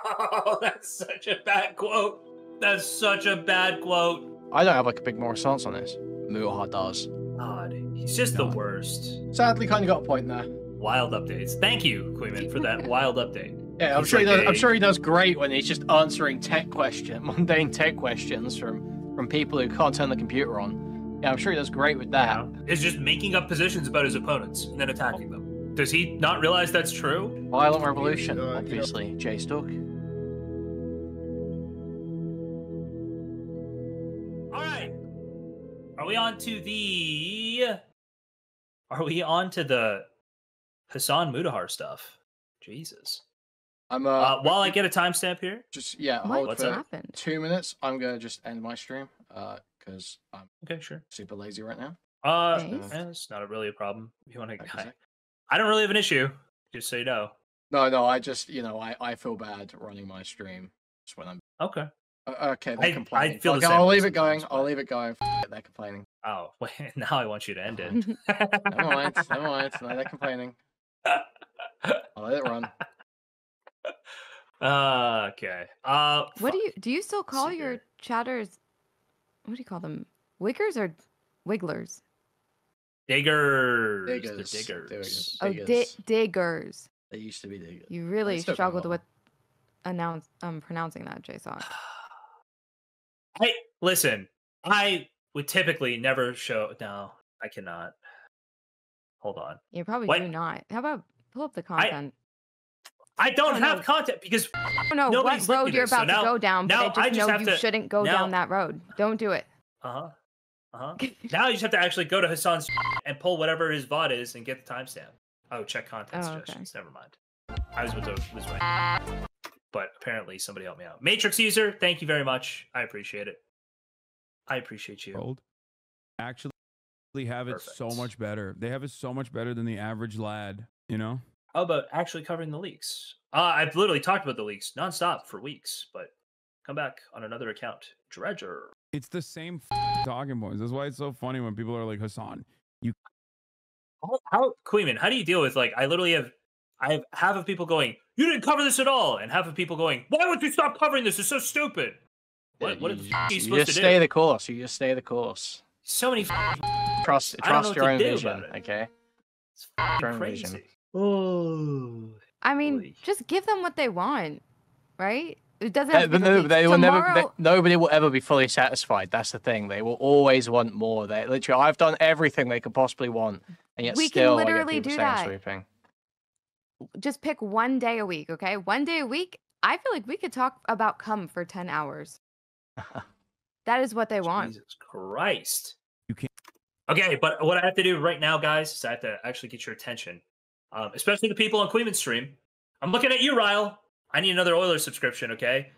Oh, that's such a bad quote. That's such a bad quote. I don't have like a big moral stance on this. Mutahar does. God, he's just the worst. Sadly, kind of got a point there. Wild updates. Thank you, Kuihman, for that wild update. Yeah, I'm sure he does. I'm sure he does great when he's just answering mundane tech questions from people who can't turn the computer on. Yeah, I'm sure he does great with that. Yeah. It's just making up positions about his opponents and then attacking them. Does he not realize that's true? Violent revolution, obviously. JSTLK. All right. Are we on to the Hasan Mutahar stuff? Jesus. I'm while I get a timestamp here. Just hold for 2 minutes. I'm gonna just end my stream because I'm super lazy right now. It's not really a problem. You want to? I don't really have an issue. Just so you know. No. I just I feel bad running my stream just when I'm okay. Okay, they're complaining. I feel the same. I'll leave it going. I'll leave it going. They're complaining. Oh, wait, now I want you to end it. Never mind. No, they're complaining. I'll let it run. Okay. What do you still call your chatters? What do you call them? Wiggers or wigglers? Diggers. Diggers. The diggers. Oh, diggers. They used to be diggers. You really struggled with pronouncing that, Jason. Listen. I would typically never show. No, I cannot. Hold on. You probably do not. How about pull up the content? I don't have content because I don't know what road you're about to go down, but I just know you shouldn't go down that road. Don't do it. Now you just have to actually go to Hasan's and pull whatever his VOD is and get the timestamp. Oh, check content suggestions. Never mind. I was right. But apparently somebody helped me out. Matrix user, thank you very much. I appreciate it. I appreciate you. Actually have it so much better. They have it so much better than the average lad, you know? How about actually covering the leaks? I've literally talked about the leaks nonstop for weeks, but come back on another account. Dredger. It's the same talking points. That's why it's so funny when people are like, Hasan, you... Kuihman, how do you deal with, like, I have half of people going, you didn't cover this at all, and half of people going, why would you stop covering this? It's so stupid. What are you supposed to do? You just stay the course. You just stay the course. So many trust your own vision, okay? It's crazy. I mean, just give them what they want, right? It doesn't have to be they will nobody will ever be fully satisfied. That's the thing. They will always want more. They literally, I've done everything they could possibly want, and yet we still can literally do that. Sweeping. Just pick one day a week, okay? One day a week. I feel like we could talk about cum for 10 hours. That is what they want. Jesus Christ. You can't. Okay, but what I have to do right now, guys, is I have to actually get your attention. Especially the people on Kuihman's stream. I'm looking at you, Ryle. I need another Oilers subscription, okay?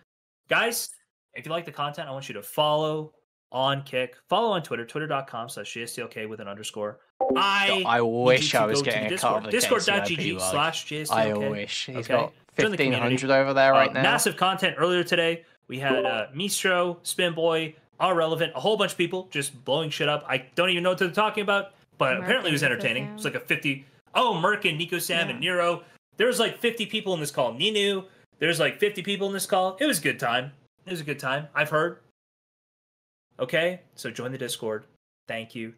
Guys, if you like the content, I want you to follow on Kick. Follow on Twitter, twitter.com/JSTLK with an underscore. I wish I was getting a cut of the Discord.gg/JSTLK. I wish. He's got 1,500 over there right now. Massive content earlier today. We had Mistro, Spinboy, Irrelevant, a whole bunch of people just blowing shit up. I don't even know what they're talking about, but apparently it was entertaining. It's like a 50... Oh, Merkin, Nico Sam, and Nero. There was like 50 people in this call. Ninu, there's like 50 people in this call. It was a good time. It was a good time. I've heard. Okay, so join the Discord. Thank you.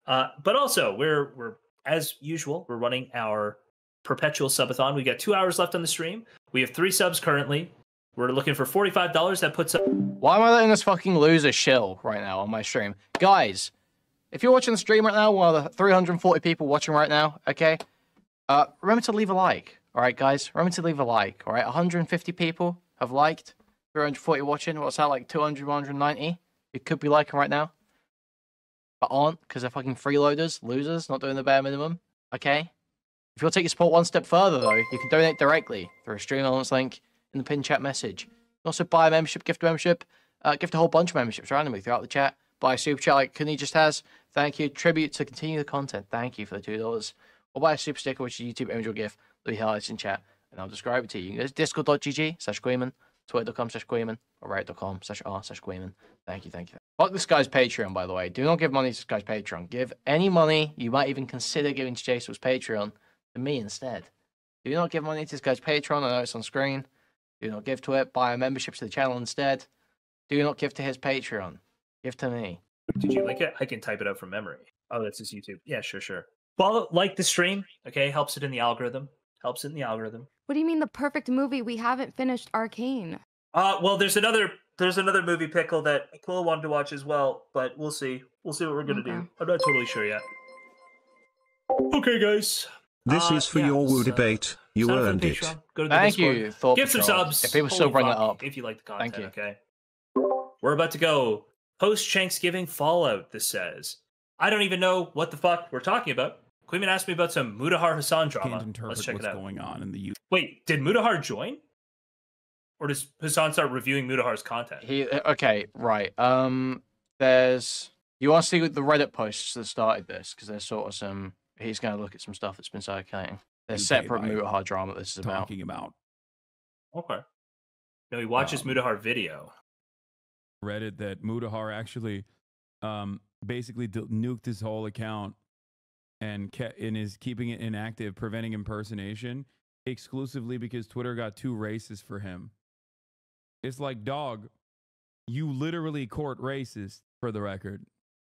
But also, we're as usual, we're running our perpetual subathon. We got 2 hours left on the stream. We have 3 subs currently. We're looking for $45. That puts up... Why am I letting this fucking loser shill right now on my stream? Guys, if you're watching the stream right now, one of the 340 people watching right now, okay? Remember to leave a like, alright guys? Remember to leave a like, alright? 150 people have liked, 340 watching. What's that, like 200, 190? You could be liking right now. But aren't, because they're fucking freeloaders, losers, not doing the bare minimum, okay? If you'll take your support one step further, though, you can donate directly through a stream elements link in the pinned chat message. You can also buy a membership, gift a membership, gift a whole bunch of memberships randomly throughout the chat. Buy a super chat like Kunni just has. Thank you. Tribute to continue the content. Thank you for the $2. Or buy a super sticker, which is a YouTube image or GIF that we highlight in chat, and I'll describe it to you. You can go to discord.gg/Kuihman, twitter.com/Kuihman, or reddit.com/r/Kuihman. Thank you. Fuck this guy's Patreon, by the way. Do not give money to this guy's Patreon. Give any money you might even consider giving to Jason's Patreon to me instead. Do not give money to this guy's Patreon. I know it's on screen. Do not give to it. Buy a membership to the channel instead. Do not give to his Patreon. Give to me. Did you link it? I can type it out from memory. Oh, that's his YouTube. Yeah, sure. Follow, like the stream. Okay, helps it in the algorithm. Helps it in the algorithm. What do you mean the perfect movie? We haven't finished Arcane. Well, there's another movie pickle that Aquila wanted to watch as well, but we'll see. We'll see what we're gonna do. I'm not totally sure yet. Okay, guys. This is for your woo debate. You earned it. Go to the Thank Discord. you, Thought Give some Patrol. subs. If people still Holy bring that fuck, up. if you like the content, Thank you. okay? We're about to go post-Thanksgiving Fallout, this says. I don't even know what the fuck we're talking about. Kuihman asked me about some Mutahar Hasan drama. Can't interpret Let's check what's it out. going on in the youth. Wait, did Mutahar join? Or does Hasan start reviewing Mutahar's content? Okay, right. There's... You want to see the Reddit posts that started this? Because there's sort of some... He's going to look at some stuff that's been circulating. There's separate Mutahar drama this is about. Talking about. Okay. No, he watches Mutahar video. Reddit that Mutahar actually basically nuked his whole account and is keeping it inactive, preventing impersonation exclusively because Twitter got too racist for him. It's like, dog, you literally court racist, for the record.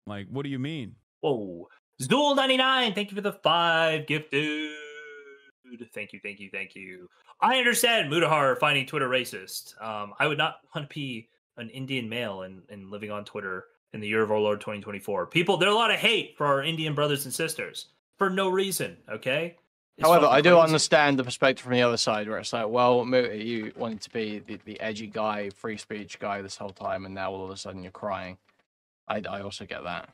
Like, what do you mean? Whoa. Zool99, thank you for the 5 gift, dude. Thank you. I understand Mutahar finding Twitter racist. I would not want to be an Indian male and living on Twitter in the year of our Lord 2024. People, there's a lot of hate for our Indian brothers and sisters for no reason, okay? However, I do understand the perspective from the other side where it's like, well, Muta, you wanted to be the edgy guy, free speech guy this whole time, and now all of a sudden you're crying. I also get that.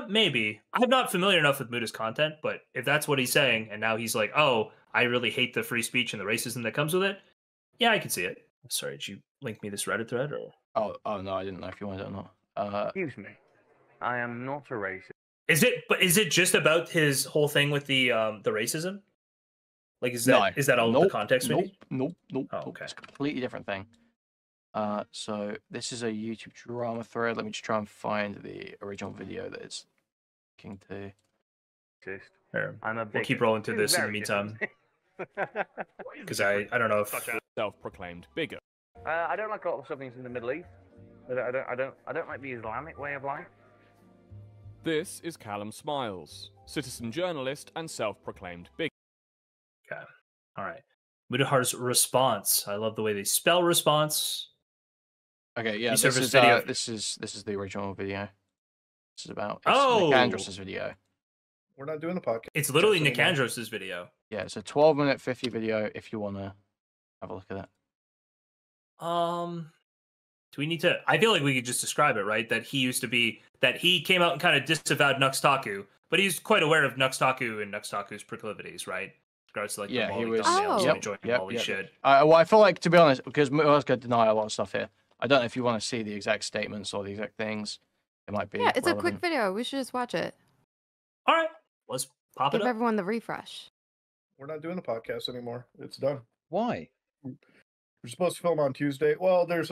Maybe. I'm not familiar enough with Muta's content, but if that's what he's saying, and now he's like, oh, I really hate the free speech and the racism that comes with it, yeah, I can see it. Sorry, did you link me this Reddit thread, or? Oh no, I didn't know if you wanted it or not. Excuse me, I am not a racist. Is it just about his whole thing with the racism? Like, is that all the context? Nope. Oh, okay. It's a completely different thing. So this is a YouTube drama thread. Let me just try and find the original video that it's looking to. Here, we'll keep rolling through this in the meantime. Because I don't know if self-proclaimed bigger. I don't like a lot of stuff in the Middle East. I don't like the Islamic way of life. This is Callum Smiles, citizen journalist and self-proclaimed bigger. Okay. All right. Mutahar's response. I love the way they spell response. Okay, yeah, this is the original video. This is about Nicandros's video. We're not doing a podcast. It's literally Nicandros's video. Yeah, it's a 12-minute 50 video if you want to have a look at it. Do we need to? I feel like we could just describe it, right? That he came out and kind of disavowed Nuxtaku, but he's quite aware of Nuxtaku and Nuxtaku's proclivities, right? In regards to like yeah, the he was enjoying shit. Well, I feel like, to be honest, because I was going to deny a lot of stuff here. I don't know if you want to see the exact statements or the exact things. It might be. Yeah, it's relevant. a quick video. We should just watch it. All right, let's pop it Give up. everyone the refresh. We're not doing a podcast anymore. It's done. Why? We're supposed to film on Tuesday. Well, there's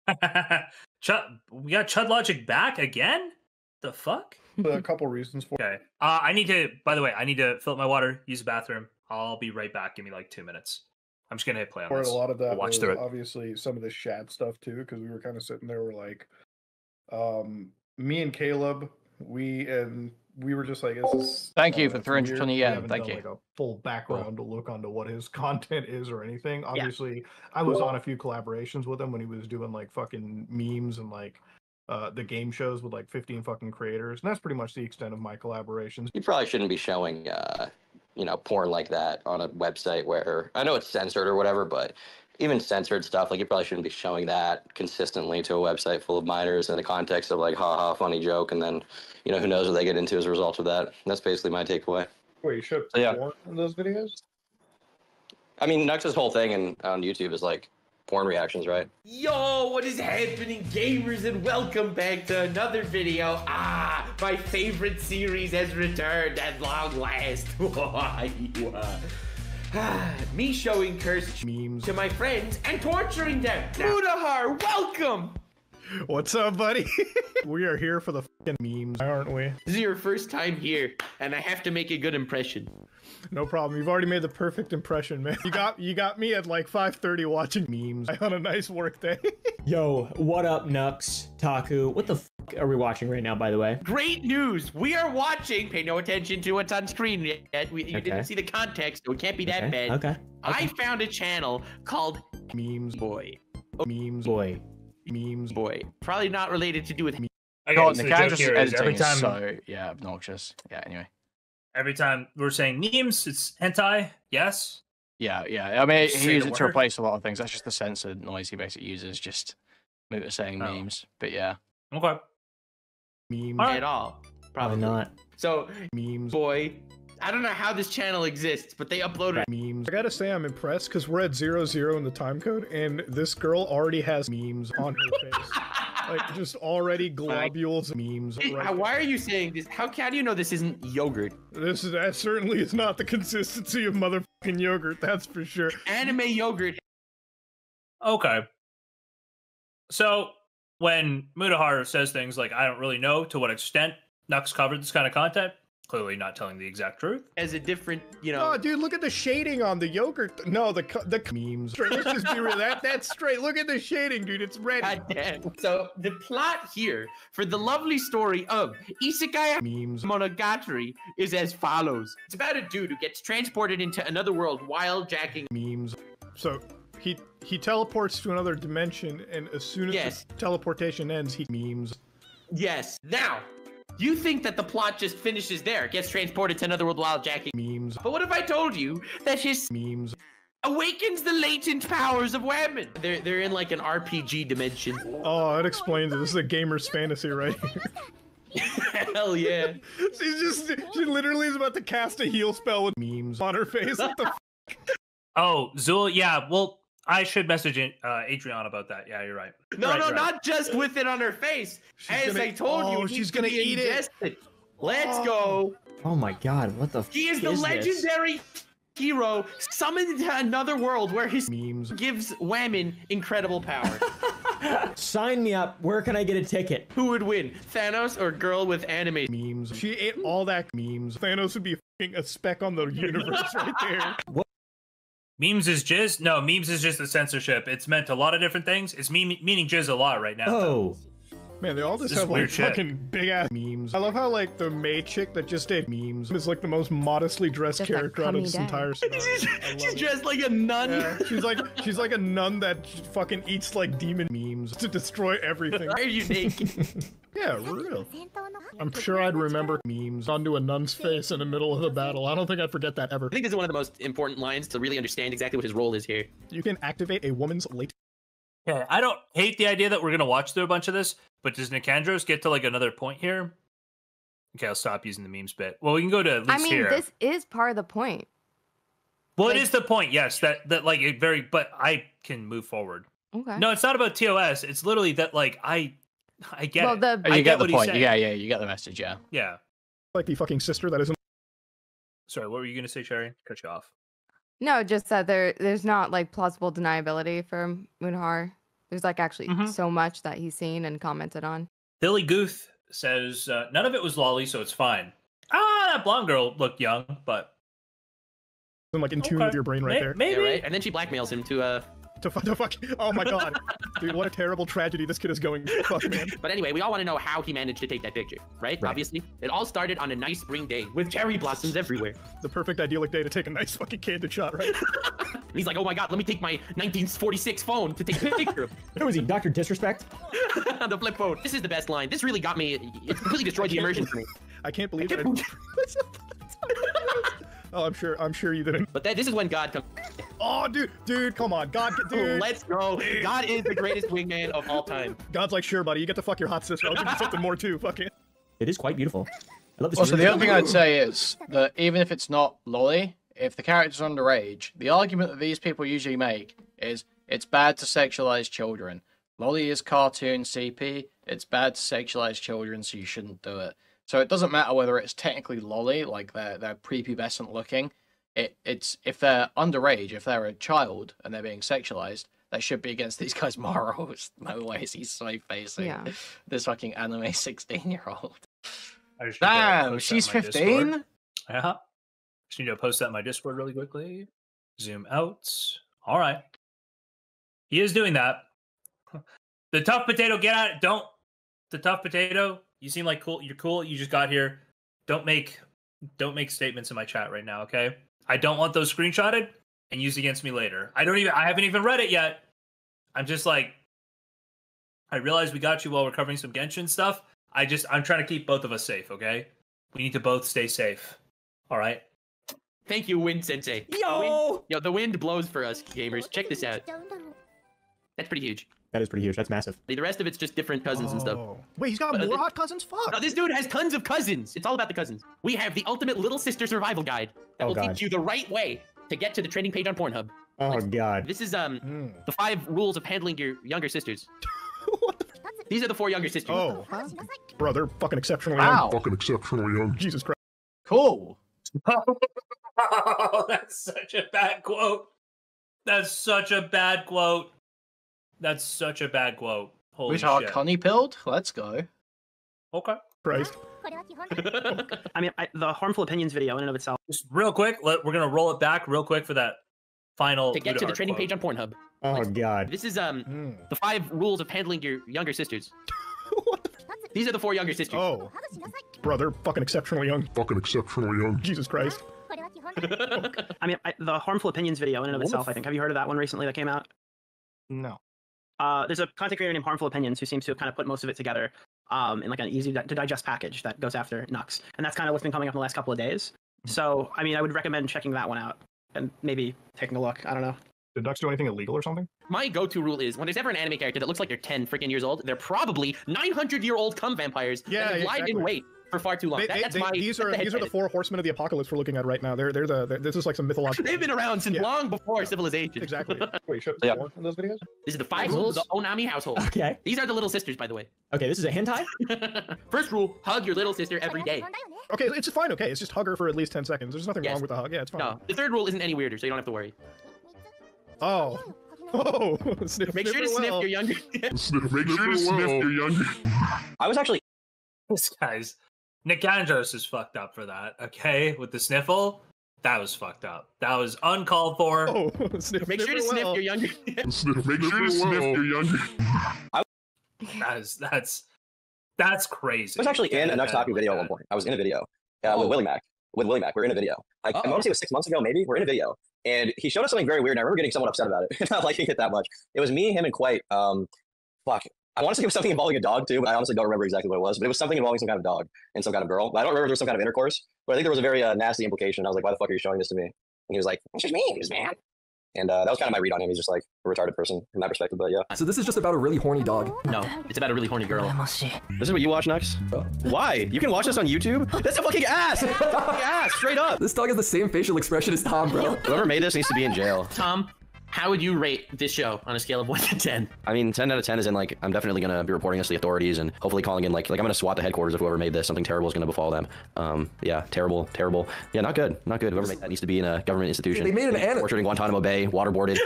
we got Chud Logic back again? The fuck? a couple reasons for it. Okay. By the way, I need to fill up my water, use the bathroom. I'll be right back. Give me like 2 minutes. I'm just gonna hit play on this. A lot of that watch was through it. obviously some of the Shad stuff too, because we were kind of sitting there. We're like, me and Caleb, we were just like, this is. Thank you for 320 yen. Thank you. Like a full background to look onto what his content is or anything. Obviously, I was on a few collaborations with him when he was doing like fucking memes and like the game shows with like 15 fucking creators, and that's pretty much the extent of my collaborations. You probably shouldn't be showing, porn like that on a website where I know it's censored or whatever, but even censored stuff, like you probably shouldn't be showing that consistently to a website full of minors in the context of like, haha, funny joke, and then, who knows what they get into as a result of that. That's basically my takeaway. Wait, you showed porn in those videos? I mean, Nux's whole thing on YouTube is like porn reactions, right? Yo, what is happening, gamers, and welcome back to another video. My favorite series has returned at long last. Me showing cursed memes to my friends and torturing them. Mutahar, welcome! What's up, buddy? We are here for the fucking memes, aren't we? This is your first time here, and I have to make a good impression. No problem. You've already made the perfect impression, man. You got me at like 5:30 watching memes on a nice work day. Yo, what up, Nuxtaku? What the fuck are we watching right now, by the way? Great news! We are watching. Pay no attention to what's on screen yet. You didn't see the context, so it can't be that bad. Okay. I found a channel called Memes Boy. Memes Boy. Memes Boy. Probably not related to do with me. God, the character's editing is so obnoxious. Yeah. Anyway. Every time we're saying memes, it's hentai. Yes. Yeah. I mean, he uses it to word. replace a lot of things. That's just the censored noise he basically uses. Just Muta saying memes. But yeah. Okay. Memes At all. Probably not. So, memes. Boy. I don't know how this channel exists, but they uploaded memes. I gotta say I'm impressed because we're at 0-0 in the time code, and this girl already has memes on her face. Like, just already globules of memes. Right why are you saying this? How do you know this isn't yogurt? That certainly is not the consistency of motherfucking yogurt, that's for sure. Anime yogurt. Okay. So, when Mutahar says things like, I don't really know to what extent Nux covered this kind of content, clearly not telling the exact truth. As a different, you know. Oh, dude, look at the shading on the yogurt. No, the memes. Straight, let's just be real. That's straight. Look at the shading, dude. It's red. God damn. So the plot here for the lovely story of Isekai memes Monogatari is as follows. It's about a dude who gets transported into another world while jacking memes. So he teleports to another dimension, and as soon as the teleportation ends, he memes. Yes. Now, you think that the plot just finishes there, gets transported to another world while jacking memes. But what if I told you that his memes awakens the latent powers of women? They're in like an RPG dimension. Oh, that explains it. This is a gamer's fantasy right here. Hell yeah. She literally is about to cast a heal spell with memes on her face. What the Oh, Zul, yeah, well, I should message Adriana about that. Yeah, you're right. No, not just with it on her face. I told you, she's gonna eat it. Let's go. Oh my god, what the f He is the legendary hero summoned to another world where his memes gives women incredible power. Sign me up. Where can I get a ticket? Who would win, Thanos or girl with anime memes? She ate all that memes. Thanos would be a speck on the universe right there. What? Memes is jizz? No, memes is just a censorship. It's meant a lot of different things. It's meaning jizz a lot right now. Oh. Man, they all just have like fucking big ass memes. I love how like the maid chick that just did memes is like the most modestly dressed character out of this entire scenario. She's dressed like a nun. Yeah, she's like a nun that fucking eats like demon memes to destroy everything. Why are you naked? Yeah, real. I'm sure I'd remember memes onto a nun's face in the middle of the battle. I don't think I'd forget that ever. I think this is one of the most important lines to really understand exactly what his role is here. You can activate a woman's late. Yeah, I don't hate the idea that we're gonna watch through a bunch of this, but does Nicandros get to like another point here? Okay, I'll stop using the memes bit. Well, we can go to at least here. This is part of the point. Well, it is the point, yes. That like it very, but I can move forward. Okay. No, it's not about TOS. It's literally that like I get well, it. You get the point. Yeah, you get the message. Yeah. Yeah. Like the fucking sister that isn't. Sorry, what were you gonna say, Sherry? Cut you off. No, just that there's not like plausible deniability for Mutahar. There's like actually so much that he's seen and commented on. Billy Guth says none of it was lolly, so it's fine. Ah, that blonde girl looked young, but I'm like in tune with your brain right there. Maybe. Yeah, right? And then she blackmails him to fuck. Oh my god. Dude, what a terrible tragedy this kid is going through. Fuck, man. But anyway, we all want to know how he managed to take that picture, right? Obviously. It all started on a nice spring day with cherry blossoms everywhere. The perfect idyllic day to take a nice fucking candid shot, right? And he's like, oh my god, let me take my 1946 phone to take a picture of Who is he, Dr. Disrespect? the flip phone. This is the best line. This really got me. It completely destroyed the immersion for me. I can't believe it. Oh, I'm sure you didn't. But this is when God comes. Oh, dude, come on, God, dude. Let's go. God is the greatest wingman of all time. God's like, sure, buddy, you get to fuck your hot sister. I'll give you something more too. Fuck it. It is quite beautiful. I love this. Also, the other thing I'd say is that even if it's not lolly, if the character's underage, the argument that these people usually make is it's bad to sexualize children. Lolly is cartoon CP. It's bad to sexualize children, so you shouldn't do it. So it doesn't matter whether it's technically lolly, like they're prepubescent looking. It's if they're underage, if they're a child and they're being sexualized, that should be against these guys' morals. No way is he so facing this fucking anime 16-year-old. Damn, she's 15? Yeah. Just need to post that in my Discord really quickly. Zoom out. All right. He is doing that. The tough potato, get out. Don't. The tough potato, you seem like cool. You're cool. You just got here. Don't make statements in my chat right now, okay? I don't want those screenshotted and used against me later. I haven't even read it yet. I'm just like, I realize we got you while we're covering some Genshin stuff. I'm trying to keep both of us safe, okay? We need to both stay safe. All right? Thank you, Wind Sensei. Yo! The wind blows for us, gamers. Check this out. That's pretty huge. That is pretty huge. That's massive. The rest of it's just different cousins and stuff. Wait, he's got more hot cousins? Fuck. No, this dude has tons of cousins. It's all about the cousins. We have the ultimate little sister survival guide that will teach you the right way to get to the trending page on Pornhub. Oh, God. This is the 5 rules of handling your younger sisters. What the These are the 4 younger sisters. Oh. Bro, they're fucking exceptionally young. Fucking exceptionally young. Jesus Christ. Cool. Oh, that's such a bad quote. That's such a bad quote. That's such a bad quote. Holy shit. Which are Connie pilled? Let's go. Okay. Christ. I mean, the harmful opinions video in and of itself. Just real quick, we're gonna roll it back real quick for that final. To get to the trending page on Pornhub. Oh, God. This is the 5 rules of handling your younger sisters. These are the 4 younger sisters. Oh. Bro, they're fucking exceptionally young. Fucking exceptionally young. Jesus Christ. I mean, the harmful opinions video in and of itself, I think. Have you heard of that one recently that came out? No. There's a content creator named Harmful Opinions who seems to kind of put most of it together in like an easy to digest package that goes after Nux. And that's kind of what's been coming up in the last couple of days. So, I mean, I would recommend checking that one out and maybe taking a look. I don't know. Did Nux do anything illegal or something? My go-to rule is when there's ever an anime character that looks like they're 10 freaking years old, they're probably 900-year-old cum vampires that have lied in wait for far too long. These are the 4 horsemen of the apocalypse we're looking at right now. This is like some mythological. They've been around since long before civilization. Exactly. Wait, show more in those videos. These are the 5 rules of the Onami household. Okay. These are the little sisters, by the way. Okay, this is a hentai? First rule, hug your little sister every day. Okay, it's fine. Okay, it's just hug her for at least 10 seconds. There's nothing wrong with the hug. Yeah, it's fine. No, the 3rd rule isn't any weirder, so you don't have to worry. Oh. Oh. Make sure to sniff your younger. Make sure to sniff your younger. I was actually. This guy's Nick Andros is fucked up for that. Okay, with the sniffle, that was fucked up. That was uncalled for. Oh, make sure to sniff your younger. Make sure to sniff your younger. That's crazy. I was actually in a Nuxtaku video at one point. I was in a video with Willie Mac. With Willie Mac, we were in a video. I want to say it was 6 months ago, maybe. We're in a video. And he showed us something very weird, and I remember getting somewhat upset about it, not liking it that much. It was me, him, and Quite. Fuck. I want to say it was something involving a dog, too, but I honestly don't remember exactly what it was. But it was something involving some kind of dog and some kind of girl. But I don't remember if there was some kind of intercourse. But I think there was a very nasty implication. I was like, why the fuck are you showing this to me? And he was like, it's just memes, man. And that was kind of my read on him. He's just like a retarded person from that perspective, but yeah. So this is just about a really horny dog? No, it's about a really horny girl. This is what you watch, Nux? Why? You can watch this on YouTube? That's a fucking ass! Ass, straight up! This dog has the same facial expression as Tom, bro. Whoever made this needs to be in jail. Tom, how would you rate this show on a scale of 1 to 10? I mean, 10 out of 10 is in like, I'm definitely going to be reporting this to the authorities and hopefully calling in like I'm going to SWAT the headquarters of whoever made this. Something terrible is going to befall them. Yeah, terrible. Yeah, not good. Whoever made that needs to be in a government institution. They made an anime. Tortured in Guantanamo Bay, waterboarded.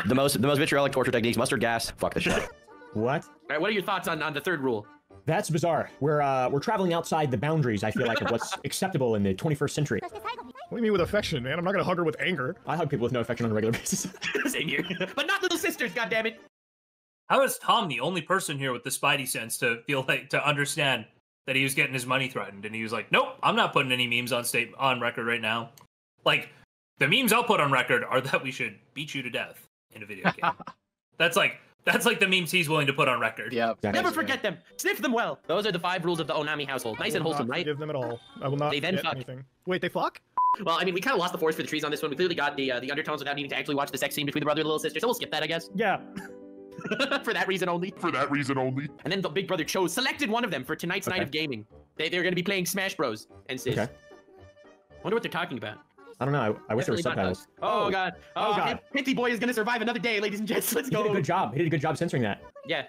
The most vitriolic torture techniques, mustard gas. Fuck this shit. What? All right, what are your thoughts on the 3rd rule? That's bizarre. We're traveling outside the boundaries, I feel like, of what's acceptable in the 21st century. What do you mean with affection, man? I'm not gonna hug her with anger. I hug people with no affection on a regular basis. Same here. But not little sisters, goddammit. How is Tom the only person here with the spidey sense to feel like to understand that he was getting his money threatened, and he was like, "Nope, I'm not putting any memes on record right now." Like, the memes I'll put on record are that we should beat you to death in a video game. That's like the memes he's willing to put on record. Yeah. Never forget them. Sniff them well. Those are the 5 rules of the Onami household. Nice and wholesome, right? Give them at all. I will not. They then fuck. Anything. Wait, they fuck? Well, I mean, we kind of lost the forest for the trees on this one. We clearly got the undertones without needing to actually watch the sex scene between the brother and little sister. So we'll skip that, I guess. Yeah. For that reason only. And then the big brother selected one of them for tonight's night of gaming. They're going to be playing Smash Bros. And Sis. Okay. Wonder what they're talking about. I don't know. I wish there was subtitles. Oh god. Oh god. Pinty boy is gonna survive another day, ladies and gents. Let's go. He did a good job. He did a good job censoring that. Yeah.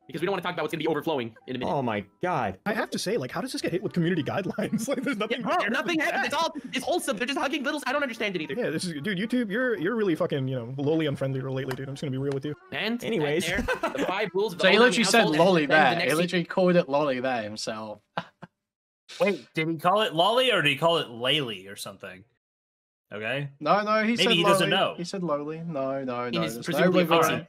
because we don't want to talk about what's going to be overflowing in a minute. Oh my god. I have to say, like, how does this get hit with community guidelines? Like, there's nothing. Bro, nothing happened. It's wholesome. They're just hugging littles. I don't understand it either. Yeah, this is dude. YouTube, you're really fucking lolly unfriendly lately, dude. I'm just gonna be real with you. And anyways, the 5 rules of the So he Oldham literally said household, lolly and then the there. next He literally called it lolly there himself. Wait, did he call it lolly or did he call it laley or something? Okay. No, he said Maybe he lolly. doesn't know. He said lowly. No. is There's presumably no wiggle offensive.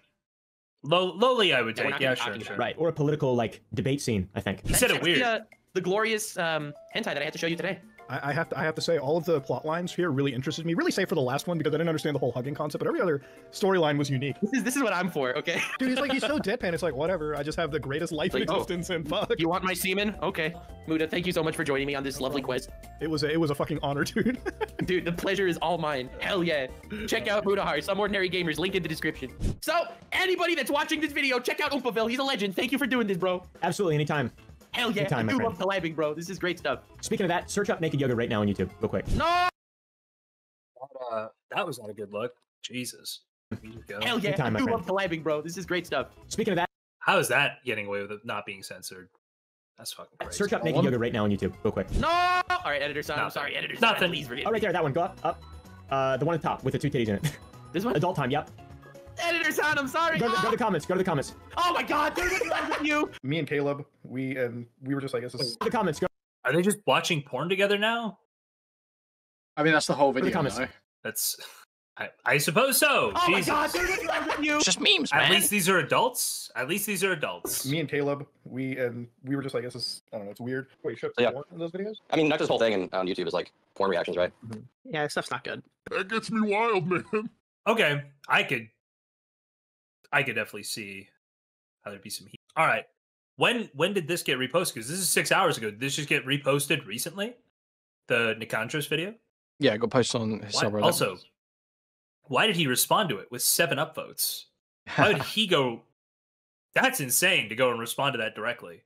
room. Lowly, I would Yeah, we're take. not Yeah, gonna sure, talk sure. about Right, or a political like debate scene, I think. He said it weird. The glorious hentai that I had to show you today. I have to say, all of the plot lines here really interested me. Really, save for the last one because I didn't understand the whole hugging concept, but every other storyline was unique. This is what I'm for, okay? Dude, he's so deadpan. It's like whatever. I just have the greatest life in Like, oh, existence, and fuck. You want my semen? Okay. Muda, thank you so much for joining me on this lovely quest. It was a fucking honor, dude. Dude, the pleasure is all mine. Hell yeah. Check out Mutahar, Some Ordinary Gamers, link in the description. So, anybody that's watching this video, check out Oompaville. He's a legend. Thank you for doing this, bro. Absolutely, anytime. Hell yeah. Anytime, I my do friend. love collabing, bro. This is great stuff. Speaking of that, search up naked yoga right now on YouTube, real quick. No! That was not a good look. Jesus. Go. Hell yeah. Anytime, my I do friend. love collabing, bro. This is great stuff. Speaking of that, How is that getting away with it not being censored? That's fucking crazy. search up naked yoga right now on YouTube, real quick. No! All right, editor son. I'm sorry, editor son. Nothing. Please forgive Oh, me. right there, that one. Go up. The one at the top with the 2 titties in it. This one? Adult time. Yep. Editor son, I'm sorry. Go to the comments. Go to the comments. Oh my god, dude, what's wrong with you? Me and Caleb, we were just like, this is. Go to the comments. Go. Are they just watching porn together now? I mean, that's the whole the video. comments. No? That's. I suppose so. Oh Jesus. my god, dude, what's wrong with you? It's just memes, At man. least these are adults. At least these are adults. Me and Caleb, we were just like, this is, I don't know, it's weird. Wait, should Yeah. more in those videos? I mean, not this whole thing on YouTube is like porn reactions, right? Yeah, this stuff's not good. That gets me wild, man. Okay, I could definitely see how there'd be some heat. All right, when did this get reposted? Because this is 6 hours ago. Did this just get reposted recently? The Nicantros video. Yeah, it got posted on his subreddit. Also, why did he respond to it with 7 upvotes? Why would he go? That's insane to go and respond to that directly.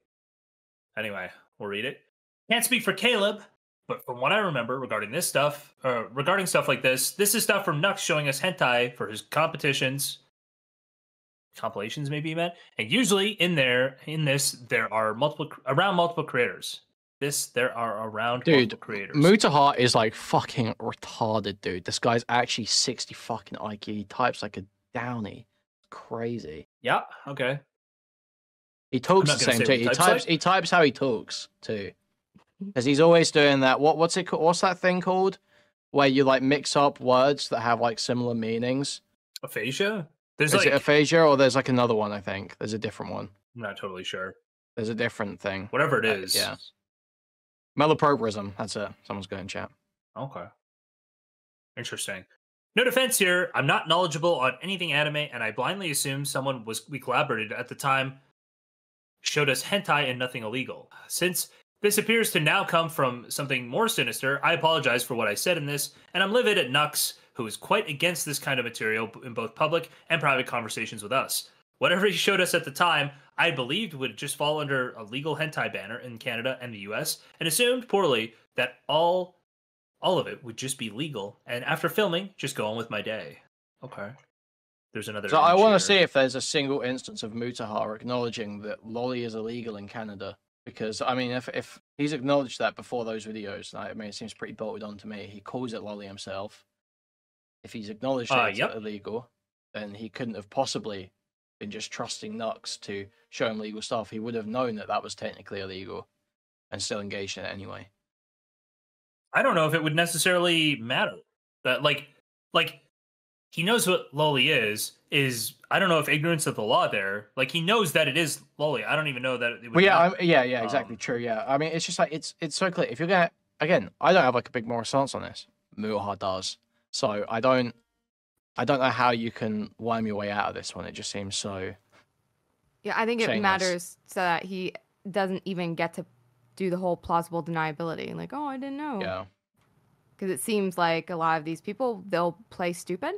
Anyway, we'll read it. Can't speak for Caleb, but from what I remember regarding this stuff, regarding stuff like this is stuff from Nux showing us hentai for his competitions. Compilations, maybe he meant. And usually in this, there are multiple creators. There are around multiple creators. Mutahar is like fucking retarded, dude. This guy's actually 60 fucking IQ. He types like a downy. Crazy. Yeah, okay. He talks I'm the not gonna same say too. what he types He types how he talks too. Because he's always doing that. What's it called? What's that thing called? Where you like mix up words that have like similar meanings. Aphasia? Is it aphasia or there's like another one? I think there's a different one. I'm not totally sure. There's a different thing. Whatever it is. Yeah. Malapropism. That's it. Someone's going to chat. Okay. Interesting. No defense here. I'm not knowledgeable on anything anime, and I blindly assume we collaborated at the time, showed us hentai and nothing illegal. Since this appears to now come from something more sinister, I apologize for what I said in this, and I'm livid at Nux, who is quite against this kind of material in both public and private conversations with us. Whatever he showed us at the time, I believed would just fall under a legal hentai banner in Canada and the US, and assumed poorly that all of it would just be legal, and after filming, just go on with my day. Okay. There's another. So I want to see if there's a single instance of Mutahar acknowledging that lolly is illegal in Canada. Because, I mean, if he's acknowledged that before those videos, I mean, it seems pretty bolted on to me. He calls it lolly himself. If he's acknowledged it's illegal, then he couldn't have possibly been just trusting Nux to show him legal stuff. He would have known that that was technically illegal and still engaged in it anyway. I don't know if it would necessarily matter. That like he knows what lolly is I don't know if ignorance of the law there. Like he knows that it is lolly. I don't even know that it would. Well, yeah, exactly, true. Yeah, I mean, it's just like it's so clear. If you're gonna again, I don't have like a big moral stance on this. Mutahar does, so I don't know how you can worm your way out of this one. It just seems so. Yeah, I think it shameless. matters so that he doesn't even get to do the whole plausible deniability. Like, oh, I didn't know. Yeah. Because it seems like a lot of these people, they'll play stupid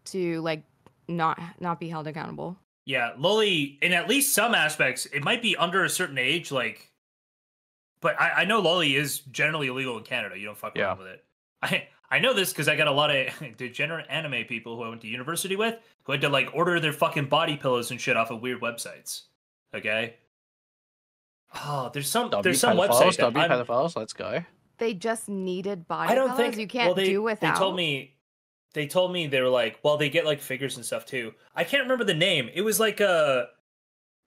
to like not be held accountable. Yeah, lolly in at least some aspects, it might be under a certain age, like. But I know lolly is generally illegal in Canada. You don't fuck around with it. I know this because I got a lot of degenerate anime people who I went to university with who had to like order their fucking body pillows and shit off of weird websites. Okay. Oh, there's some W website that W pedophiles. Let's go. They just needed body I don't pillows? think You can't do without. They told me they were like, well, they get like figures and stuff too. I can't remember the name. It was like a,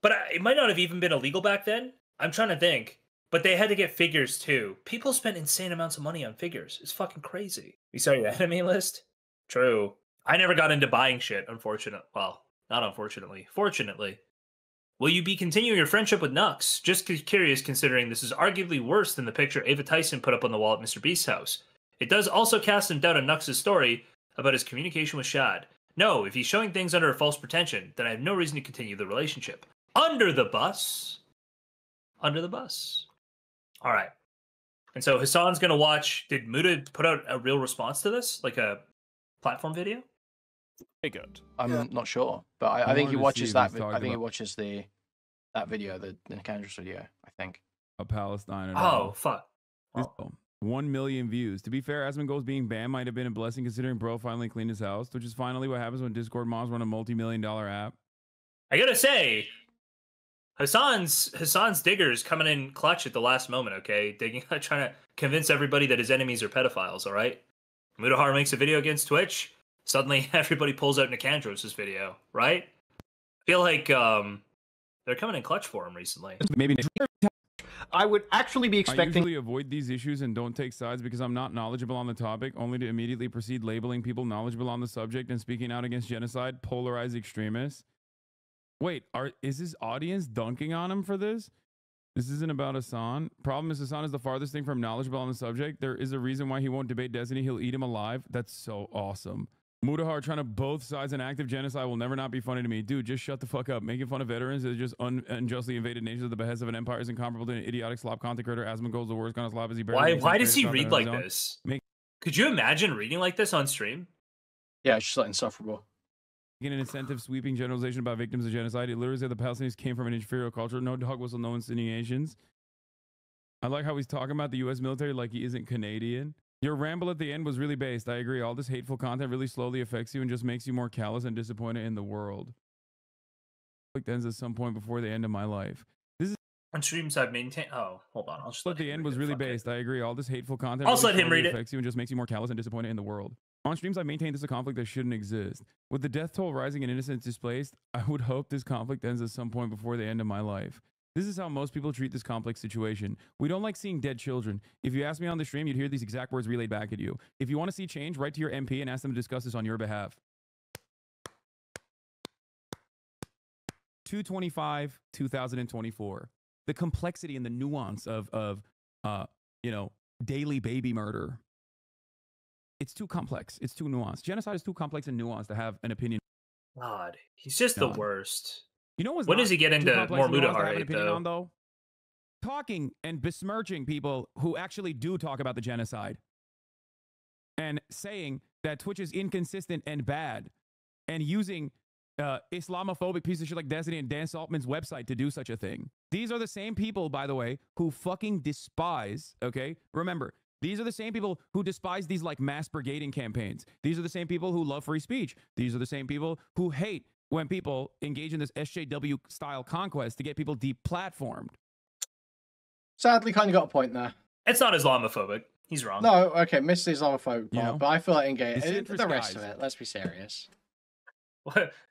but it might not have even been illegal back then. I'm trying to think. But they had to get figures too. People spend insane amounts of money on figures. It's fucking crazy. You saw your enemy list? True. I never got into buying shit, unfortunately. Well, not unfortunately. Fortunately. Will you be continuing your friendship with Nux? Just curious, considering this is arguably worse than the picture Ava Tyson put up on the wall at Mr. Beast's house. It does also cast some doubt on Nux's story about his communication with Shad. No, if he's showing things under a false pretension, then I have no reason to continue the relationship. Under the bus. Under the bus. All right. And so Hasan's going to watch... Did Muta put out a real response to this? Like a platform video? Good. I'm not sure, but I think he watches that. I think he watches that video, the Candra's video. I think. A Palestine. Oh fuck! Oh. 1 million views. To be fair, Asmongold's being banned might have been a blessing considering bro finally cleaned his house, which is finally what happens when Discord mods run a multi-million-dollar app. I gotta say, Hasan's diggers coming in clutch at the last moment. Okay, digging, trying to convince everybody that his enemies are pedophiles. All right, Mutahar makes a video against Twitch. Suddenly, everybody pulls out Nicandros' video, right? I feel like they're coming in clutch for him recently. Maybe I would actually be expecting. I usually avoid these issues and don't take sides because I'm not knowledgeable on the topic, only to immediately proceed labeling people knowledgeable on the subject and speaking out against genocide, polarized extremists. Wait, is his audience dunking on him for this? This isn't about Hasan. Problem is Hasan is the farthest thing from knowledgeable on the subject. There is a reason why he won't debate Destiny. He'll eat him alive. That's so awesome. Mutahar trying to both sides an active genocide will never not be funny to me. Dude, just shut the fuck up. Making fun of veterans that just unjustly invaded nations at the behest of an empire is incomparable to an idiotic slop content creator. Asmongold's the worst kind of slop as he barely. Why does he read like this? Could you imagine reading like this on stream? Yeah, it's just like insufferable. An incentive sweeping generalization about victims of genocide. It literally said the Palestinians came from an inferior culture. No dog whistle, no insinuations. I like how he's talking about the U.S. military like he isn't Canadian. Your ramble at the end was really based. I agree. All this hateful content really slowly affects you and just makes you more callous and disappointed in the world. Like ends at some point before the end of my life. This is on streams I've maintained. Oh, hold on. I'll just let the end was really based. I agree. All this hateful content. Also, let him read it. Affects you and just makes you more callous and disappointed in the world. On streams, I maintained this is a conflict that shouldn't exist. With the death toll rising and innocents displaced, I would hope this conflict ends at some point before the end of my life. This is how most people treat this complex situation. We don't like seeing dead children. If you asked me on the stream, you'd hear these exact words relayed back at you. If you want to see change, write to your MP and ask them to discuss this on your behalf. 2/25/2024. The complexity and the nuance of daily baby murder. It's too complex. It's too nuanced. Genocide is too complex and nuanced to have an opinion. God, he's just the worst. You know when does he get into more Mutahar though? Talking and besmirching people who actually do talk about the genocide. And saying that Twitch is inconsistent and bad. And using Islamophobic pieces of shit like Destiny and Dan Saltman's website to do such a thing. These are the same people, by the way, who fucking despise, okay? Remember, these are the same people who despise these like mass brigading campaigns. These are the same people who love free speech. These are the same people who hate when people engage in this SJW style conquest to get people deplatformed. Sadly, kind of got a point there. It's not Islamophobic. He's wrong. No, okay, missed the Islamophobic part, but I feel like engage the rest guys. of it. Let's be serious.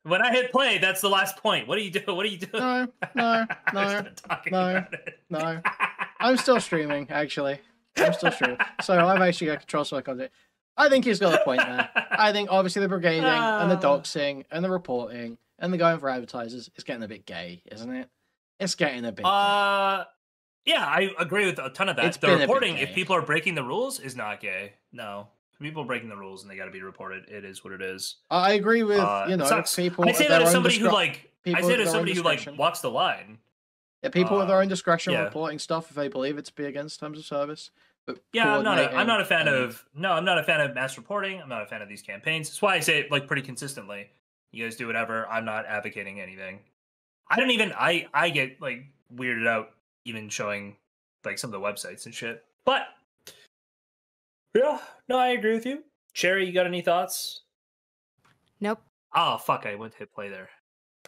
When I hit play, that's the last point. What are you doing? What are you doing? No. I'm still streaming, actually. I'm still streaming. So I've actually got control so I can do it. I think he's got a point there. I think obviously the brigading and the doxing and the reporting and the going for advertisers is getting a bit gay, isn't it? It's getting a bit gay. Yeah, I agree with a ton of that. It's the been a reporting, bit if gay. people are breaking the rules, is not gay. No. People are breaking the rules and they got to be reported. It is what it is. I agree with, people. I say that as somebody who walks the line. Yeah, people with their own discretion reporting stuff if they believe it to be against terms of service. But yeah, I'm not a fan of mass reporting. I'm not a fan of these campaigns. That's why I say it like pretty consistently. You guys do whatever. I'm not advocating anything. I get like weirded out even showing like some of the websites and shit. But yeah, no, I agree with you. Cherry, you got any thoughts? Nope. Oh fuck, I went to hit play there.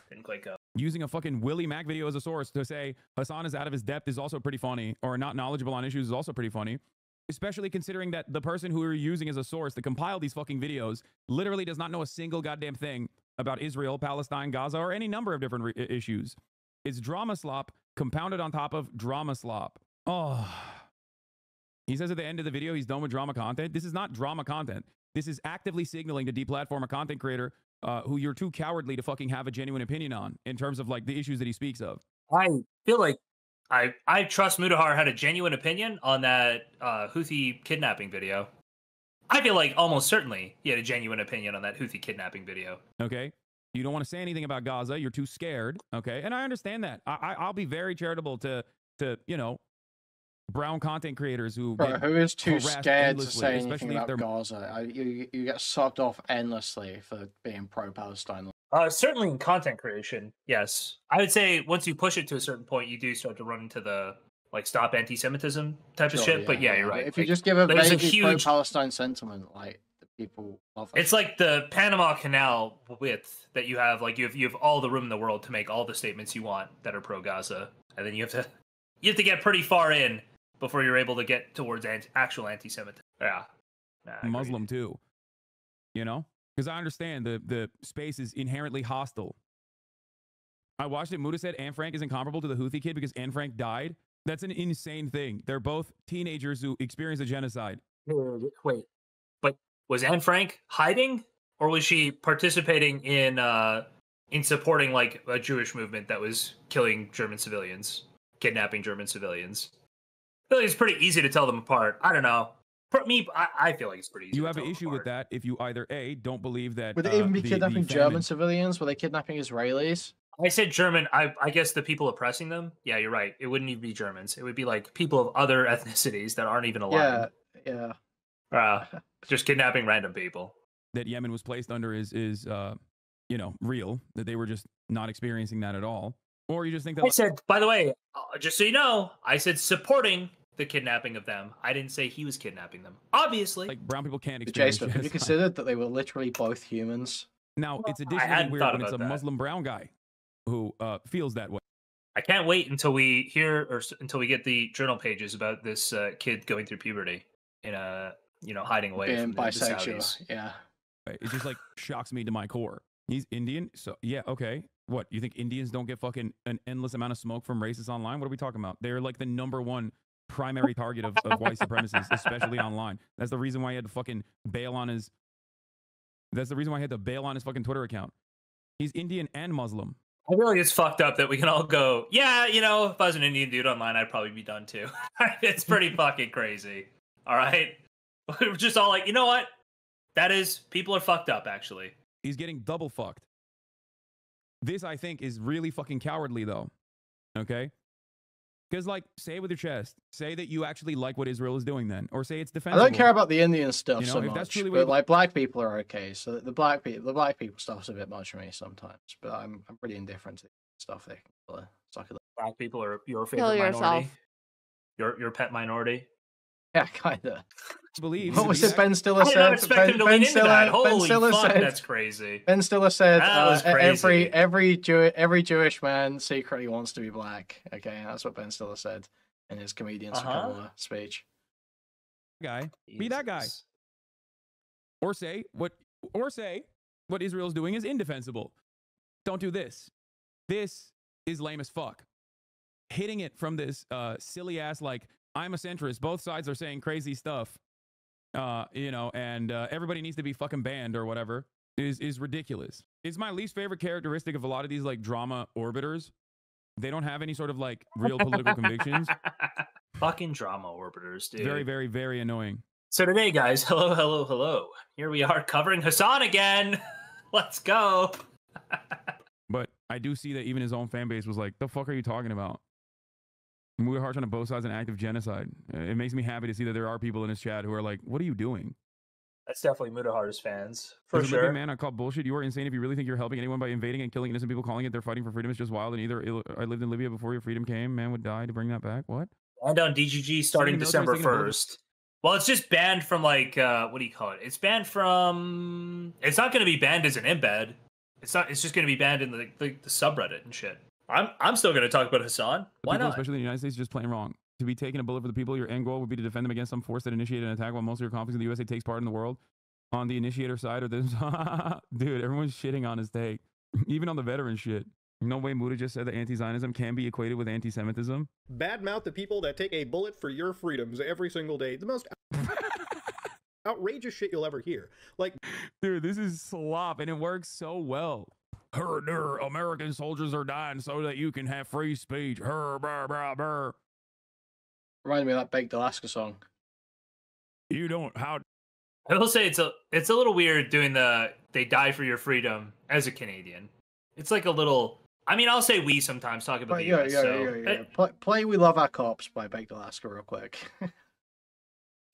Didn't quite go. Using a fucking Willie Mac video as a source to say Hasan is out of his depth is also pretty funny, or not knowledgeable on issues is also pretty funny. Especially considering that the person who you're using as a source to compile these fucking videos literally does not know a single goddamn thing about Israel, Palestine, Gaza, or any number of different issues. It's drama slop compounded on top of drama slop. Oh. He says at the end of the video he's done with drama content. This is not drama content. This is actively signaling to deplatform a content creator who you're too cowardly to fucking have a genuine opinion on in terms of like the issues that he speaks of. I feel like I trust Mutahar had a genuine opinion on that Houthi kidnapping video. I feel like almost certainly he had a genuine opinion on that Houthi kidnapping video. Okay. You don't want to say anything about Gaza. You're too scared. Okay. And I understand that. I'll be very charitable to you know, brown content creators who who is too scared to say especially anything about Gaza. You get sucked off endlessly for being pro-Palestine. Certainly in content creation, yes. I would say once you push it to a certain point, you do start to run into the like stop anti-Semitism type of shit. But yeah, you're right. If you just give a vaguely pro-Palestine sentiment, like the people love it. It's like the Panama Canal width that you have. Like you have all the room in the world to make all the statements you want that are pro-Gaza, and then you have to get pretty far in before you're able to get towards actual anti-Semitism. Yeah. Muslim too. You know? Because I understand the space is inherently hostile. I watched it. Muda said Anne Frank is incomparable to the Houthi kid because Anne Frank died. That's an insane thing. They're both teenagers who experienced a genocide. Wait, but was Anne Frank hiding, or was she participating in supporting like a Jewish movement that was killing German civilians, kidnapping German civilians? I feel like it's pretty easy to tell them apart. I don't know. For me, I feel like it's pretty easy. You have an issue with that if you either A, don't believe that... Would they even be kidnapping German civilians? Were they kidnapping Israelis? I said German. I guess the people oppressing them? Yeah, you're right. It wouldn't even be Germans. It would be like people of other ethnicities that aren't even alive. Yeah. Just kidnapping random people. That Yemen was placed under is you know, real. That they were just not experiencing that at all. Or you just think that... I said, by the way, just so you know, I said supporting the kidnapping of them. I didn't say he was kidnapping them. Obviously. Like, brown people can't experience genocide. Have you considered that they were literally both humans? Now, it's additionally weird when it's a Muslim brown guy who feels that way. I can't wait until we hear or until we get the journal pages about this kid going through puberty in a, you know, hiding away being from the bisexual. Saudis. Yeah. It just like shocks me to my core. He's Indian, so yeah, okay. What, you think Indians don't get fucking an endless amount of smoke from racists online? What are we talking about? They're like the #1 primary target of white supremacists, especially online. That's the reason why he had to fucking bail on his... That's the reason why he had to bail on his fucking Twitter account. He's Indian and Muslim. I feel like it's fucked up that we can all go, yeah, you know, if I was an Indian dude online, I'd probably be done too. It's pretty fucking crazy. All right? We're just all like, you know what? That is, people are fucked up, actually. He's getting double fucked. This, I think, is really fucking cowardly, though. Okay? Because, like, say it with your chest. Say that you actually like what Israel is doing then. Or say it's defensible. I don't care about the Indian stuff, you know, so if much. That's truly but, like, black people are okay. So the black people stuff's a bit much for me sometimes. But I'm pretty indifferent to stuff they can suck it up. Black people are your favorite minority? Your pet minority? Yeah, kind of. What was it Ben Stiller said? I didn't expect him to lean into that. Holy fuck, that's crazy. Ben Stiller said crazy. every Jewish man secretly wants to be black. Okay, that's what Ben Stiller said in his Comedians for Cover speech. Guy, be that guy. Or say what Israel's doing is indefensible. Don't do this. This is lame as fuck. Hitting it from this silly ass like, I'm a centrist. Both sides are saying crazy stuff, you know, and everybody needs to be fucking banned or whatever is ridiculous. It's my least favorite characteristic of a lot of these like drama orbiters. They don't have any sort of like real political convictions. Fucking drama orbiters, dude. Very, very, very annoying. So today, guys, hello. Here we are covering Hasan again. Let's go. But I do see that even his own fan base was like, the fuck are you talking about? Mutahar trying to both sides an act of genocide. It makes me happy to see that there are people in his chat who are like, what are you doing? That's definitely Mutahar's fans, for As a sure. living man, I call bullshit. You are insane if you really think you're helping anyone by invading and killing innocent people, calling it they're fighting for freedom is just wild. And either I lived in Libya before your freedom came, man would die to bring that back. What? And on DGG starting December 1st. Well, it's just banned from like, what do you call it? It's banned from... It's not going to be banned as an embed. It's not. It's just going to be banned in the subreddit and shit. I'm still going to talk about Hasan. Why people, not? especially in the United States, just plain wrong. To be taking a bullet for the people, your end goal would be to defend them against some force that initiated an attack while most of your conflicts in the USA takes part in the world. On the initiator side of this, dude, everyone's shitting on his take. Even on the veteran shit. No way Muda just said that anti-Zionism can be equated with anti-Semitism. Badmouth the people that take a bullet for your freedoms every single day. The most outrageous shit you'll ever hear. Like, dude, this is slop, and it works so well. American soldiers are dying so that you can have free speech. Reminded me of that Baked Alaska song. You don't. How? I will say it's a little weird doing the "they die for your freedom" as a Canadian. It's like a little. I mean, I'll say we sometimes talk about the US. Play "We Love Our Cops" by Baked Alaska real quick.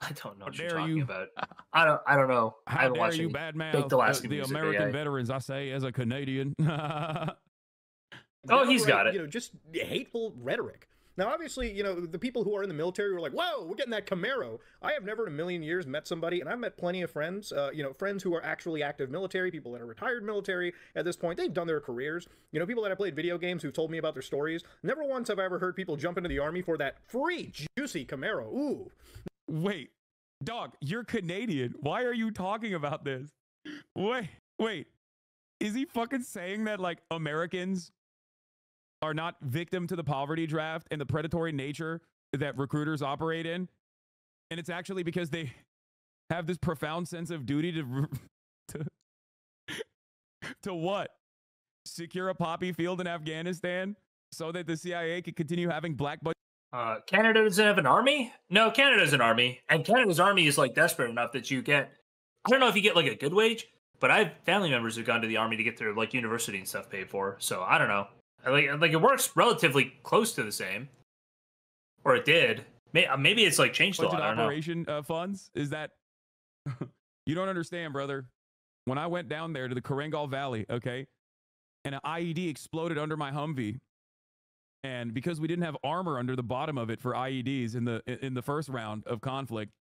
I don't know what you're talking about. I don't know. I haven't watched you Baked Alaska the music, American veterans, I say, as a Canadian. Oh, he's got it. You know, just hateful rhetoric. Now, obviously, you know, the people who are in the military were like, whoa, we're getting that Camaro. I have never in a million years met somebody, and I've met plenty of friends, you know, friends who are actually active military, people that are retired military at this point. They've done their careers. You know, people that have played video games who've told me about their stories. Never once have I ever heard people jump into the army for that free, juicy Camaro. Ooh. Wait, dog, you're Canadian. Why are you talking about this? Wait. Is he fucking saying that, like, Americans are not victim to the poverty draft and the predatory nature that recruiters operate in? And it's actually because they have this profound sense of duty to what? Secure a poppy field in Afghanistan so that the CIA could continue having black budget. Canada doesn't have an army? No, Canada's an army. And Canada's army is like desperate enough that you get, I don't know if you get like a good wage, but I have family members who've gone to the army to get their like university and stuff paid for. So I don't know. Like it works relatively close to the same, or it did. Maybe it's like changed a lot. I don't know. Operation funds is that you don't understand, brother. When I went down there to the Karengal Valley, okay, and an IED exploded under my Humvee, and because we didn't have armor under the bottom of it for IEDs in the first round of conflict,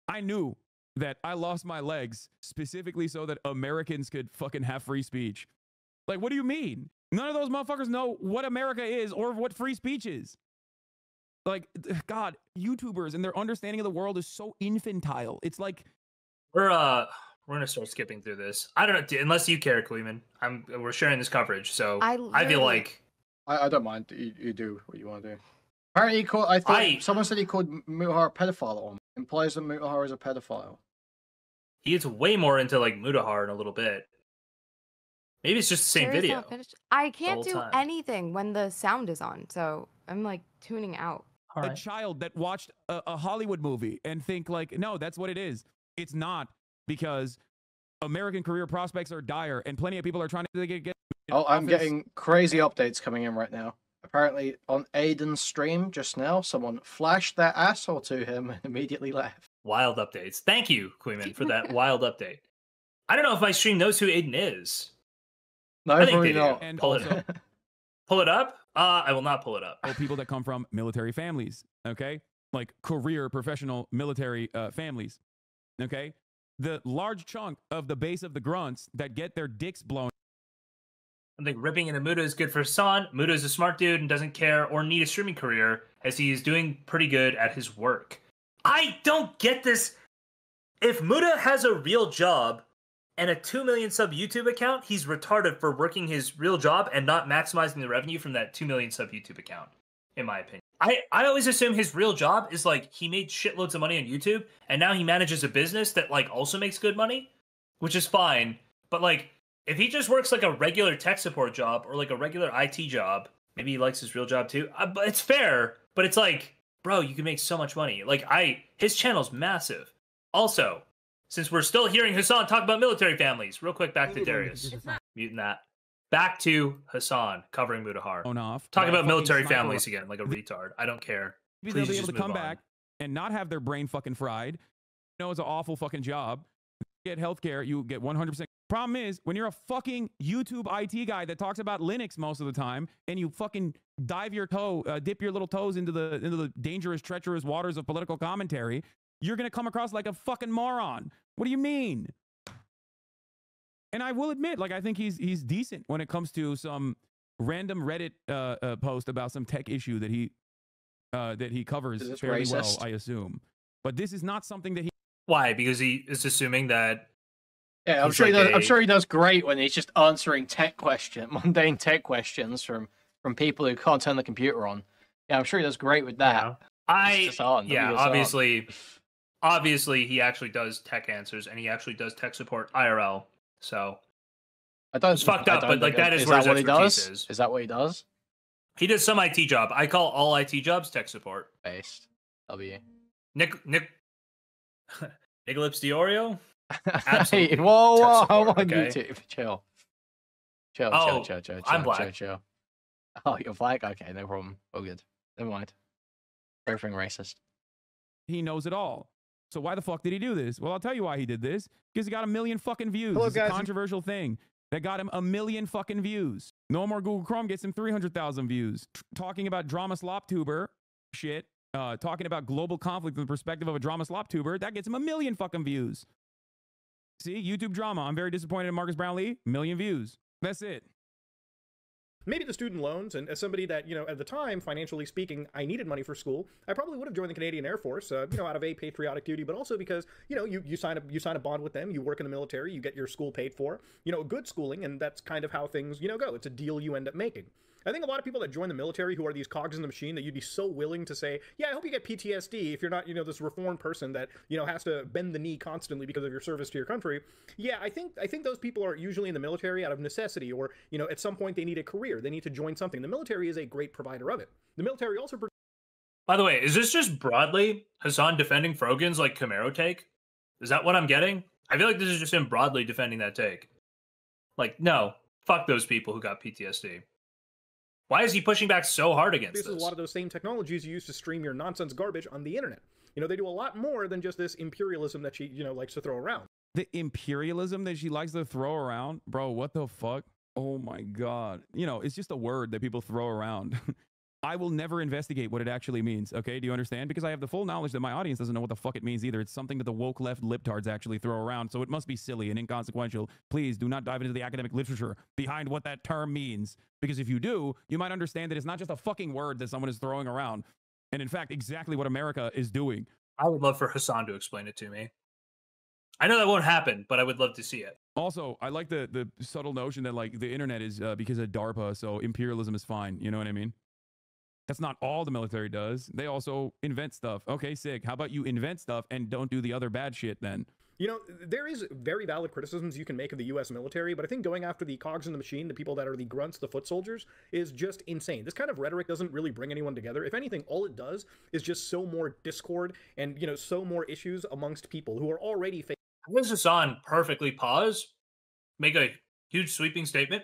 I knew that I lost my legs specifically so that Americans could fucking have free speech. Like, what do you mean? None of those motherfuckers know what America is or what free speech is. Like, God, YouTubers and their understanding of the world is so infantile. It's like we're gonna start skipping through this. I don't know, unless you care, Kuihman. We're sharing this coverage, so I feel like I don't mind. You do what you want to do. Apparently, someone said he called Mutahar a pedophile. On implies that Mutahar is a pedophile. He gets way more into like Mutahar in a little bit. Maybe it's just the same video. I can't do anything when the sound is on, so I'm like tuning out. A child that watched a Hollywood movie and think like, no, that's what it is. It's not, because American career prospects are dire and plenty of people are trying to get I'm getting crazy updates coming in right now. Apparently on Aiden's stream just now, someone flashed their asshole to him and immediately left. Wild updates. Thank you, Kuihman, for that wild update. I don't know if my stream knows who Aiden is. No, I think probably they do. not. And pull also, it up. Pull it up? I will not pull it up. People that come from military families, okay? Like career, professional military families, okay? The large chunk of the base of the grunts that get their dicks blown. I think ripping into Muda is good for Hasan. Muda is a smart dude and doesn't care or need a streaming career, as he is doing pretty good at his work. I don't get this. If Muda has a real job and a 2 million sub YouTube account, he's retarded for working his real job and not maximizing the revenue from that 2 million sub YouTube account, in my opinion. I always assume his real job is like he made shitloads of money on YouTube and now he manages a business that like also makes good money, which is fine. But like if he just works like a regular tech support job or like a regular IT job, maybe he likes his real job too. But it's fair, but it's like, bro, you can make so much money. Like his channel's massive. Also, since we're still hearing Hasan talk about military families, real quick back to Darius. Muting that. Back to Hasan covering Mutahar. Talking about military families again, like a retard. I don't care. Maybe they'll be able to come back and not have their brain fucking fried. You know, it's an awful fucking job. You get healthcare, you get 100%. Problem is, when you're a fucking YouTube IT guy that talks about Linux most of the time, and you fucking dip your little toes into the dangerous, treacherous waters of political commentary, you're gonna come across like a fucking moron. What do you mean? And I will admit, like, I think he's decent when it comes to some random Reddit post about some tech issue that he covers fairly well, I assume. But this is not something that he. Why? Because he is assuming that. Yeah, I'm sure like he does. I'm sure he does great when he's just answering mundane tech questions from people who can't turn the computer on. Yeah, I'm sure he does great with that. Obviously he actually does tech answers and he actually does tech support IRL. So it's fucked up, but like that is where his expertise is. Is that what he does? He does some IT job. I call all IT jobs tech support. Based. W. Nicholas Diorio? Hey, whoa, I'm on okay? YouTube. Chill. Chill. I'm black. Chill. Oh, you're black? Okay, no problem. All good. Never mind. Everything racist. He knows it all. So why the fuck did he do this? Well, I'll tell you why he did this. Because he got 1 million fucking views. Hello, it's guys. a controversial thing that got him 1 million fucking views. No More Google Chrome gets him 300,000 views. Talking about drama slop tuber shit. Talking about global conflict from the perspective of a drama slop tuber, that gets him 1 million fucking views. See, YouTube drama. I'm very disappointed in Marcus Brownlee. 1 million views. That's it. Maybe the student loans, and as somebody that, at the time, financially speaking, I needed money for school, I probably would have joined the Canadian Air Force, out of a patriotic duty, but also because, you sign a bond with them, you work in the military, you get your school paid for, good schooling, and that's kind of how things, go. It's a deal you end up making. I think a lot of people that join the military who are these cogs in the machine that you'd be so willing to say, yeah, I hope you get PTSD if you're not, this reformed person that, has to bend the knee constantly because of your service to your country. Yeah, I think those people are usually in the military out of necessity or, at some point they need a career. They need to join something. The military is a great provider of it. The military also... By the way, is this just broadly Hasan defending Frogan's like Camaro take? Is that what I'm getting? I feel like this is just him broadly defending that take. Like, no, fuck those people who got PTSD. Why is he pushing back so hard against this? This is a lot of those same technologies you use to stream your nonsense garbage on the internet. They do a lot more than just this imperialism that she, likes to throw around. The imperialism that she likes to throw around? Bro, what the fuck? Oh my God. It's just a word that people throw around. I will never investigate what it actually means, okay? Do you understand? Because I have the full knowledge that my audience doesn't know what the fuck it means either. It's something that the woke left libtards actually throw around, so it must be silly and inconsequential. Please do not dive into the academic literature behind what that term means. Because if you do, you might understand that it's not just a fucking word that someone is throwing around. And in fact, exactly what America is doing. I would love for Hasan to explain it to me. I know that won't happen, but I would love to see it. Also, I like the subtle notion that like the internet is because of DARPA, so imperialism is fine. You know what I mean? That's not all the military does. They also invent stuff. Okay, sick. How about you invent stuff and don't do the other bad shit then? There is very valid criticisms you can make of the U.S. military, but I think going after the cogs in the machine, the people that are the grunts, the foot soldiers, is just insane. This kind of rhetoric doesn't really bring anyone together. If anything, all it does is just sow more discord and, sow more issues amongst people who are already facing. How does Hasan perfectly pause, make a huge sweeping statement,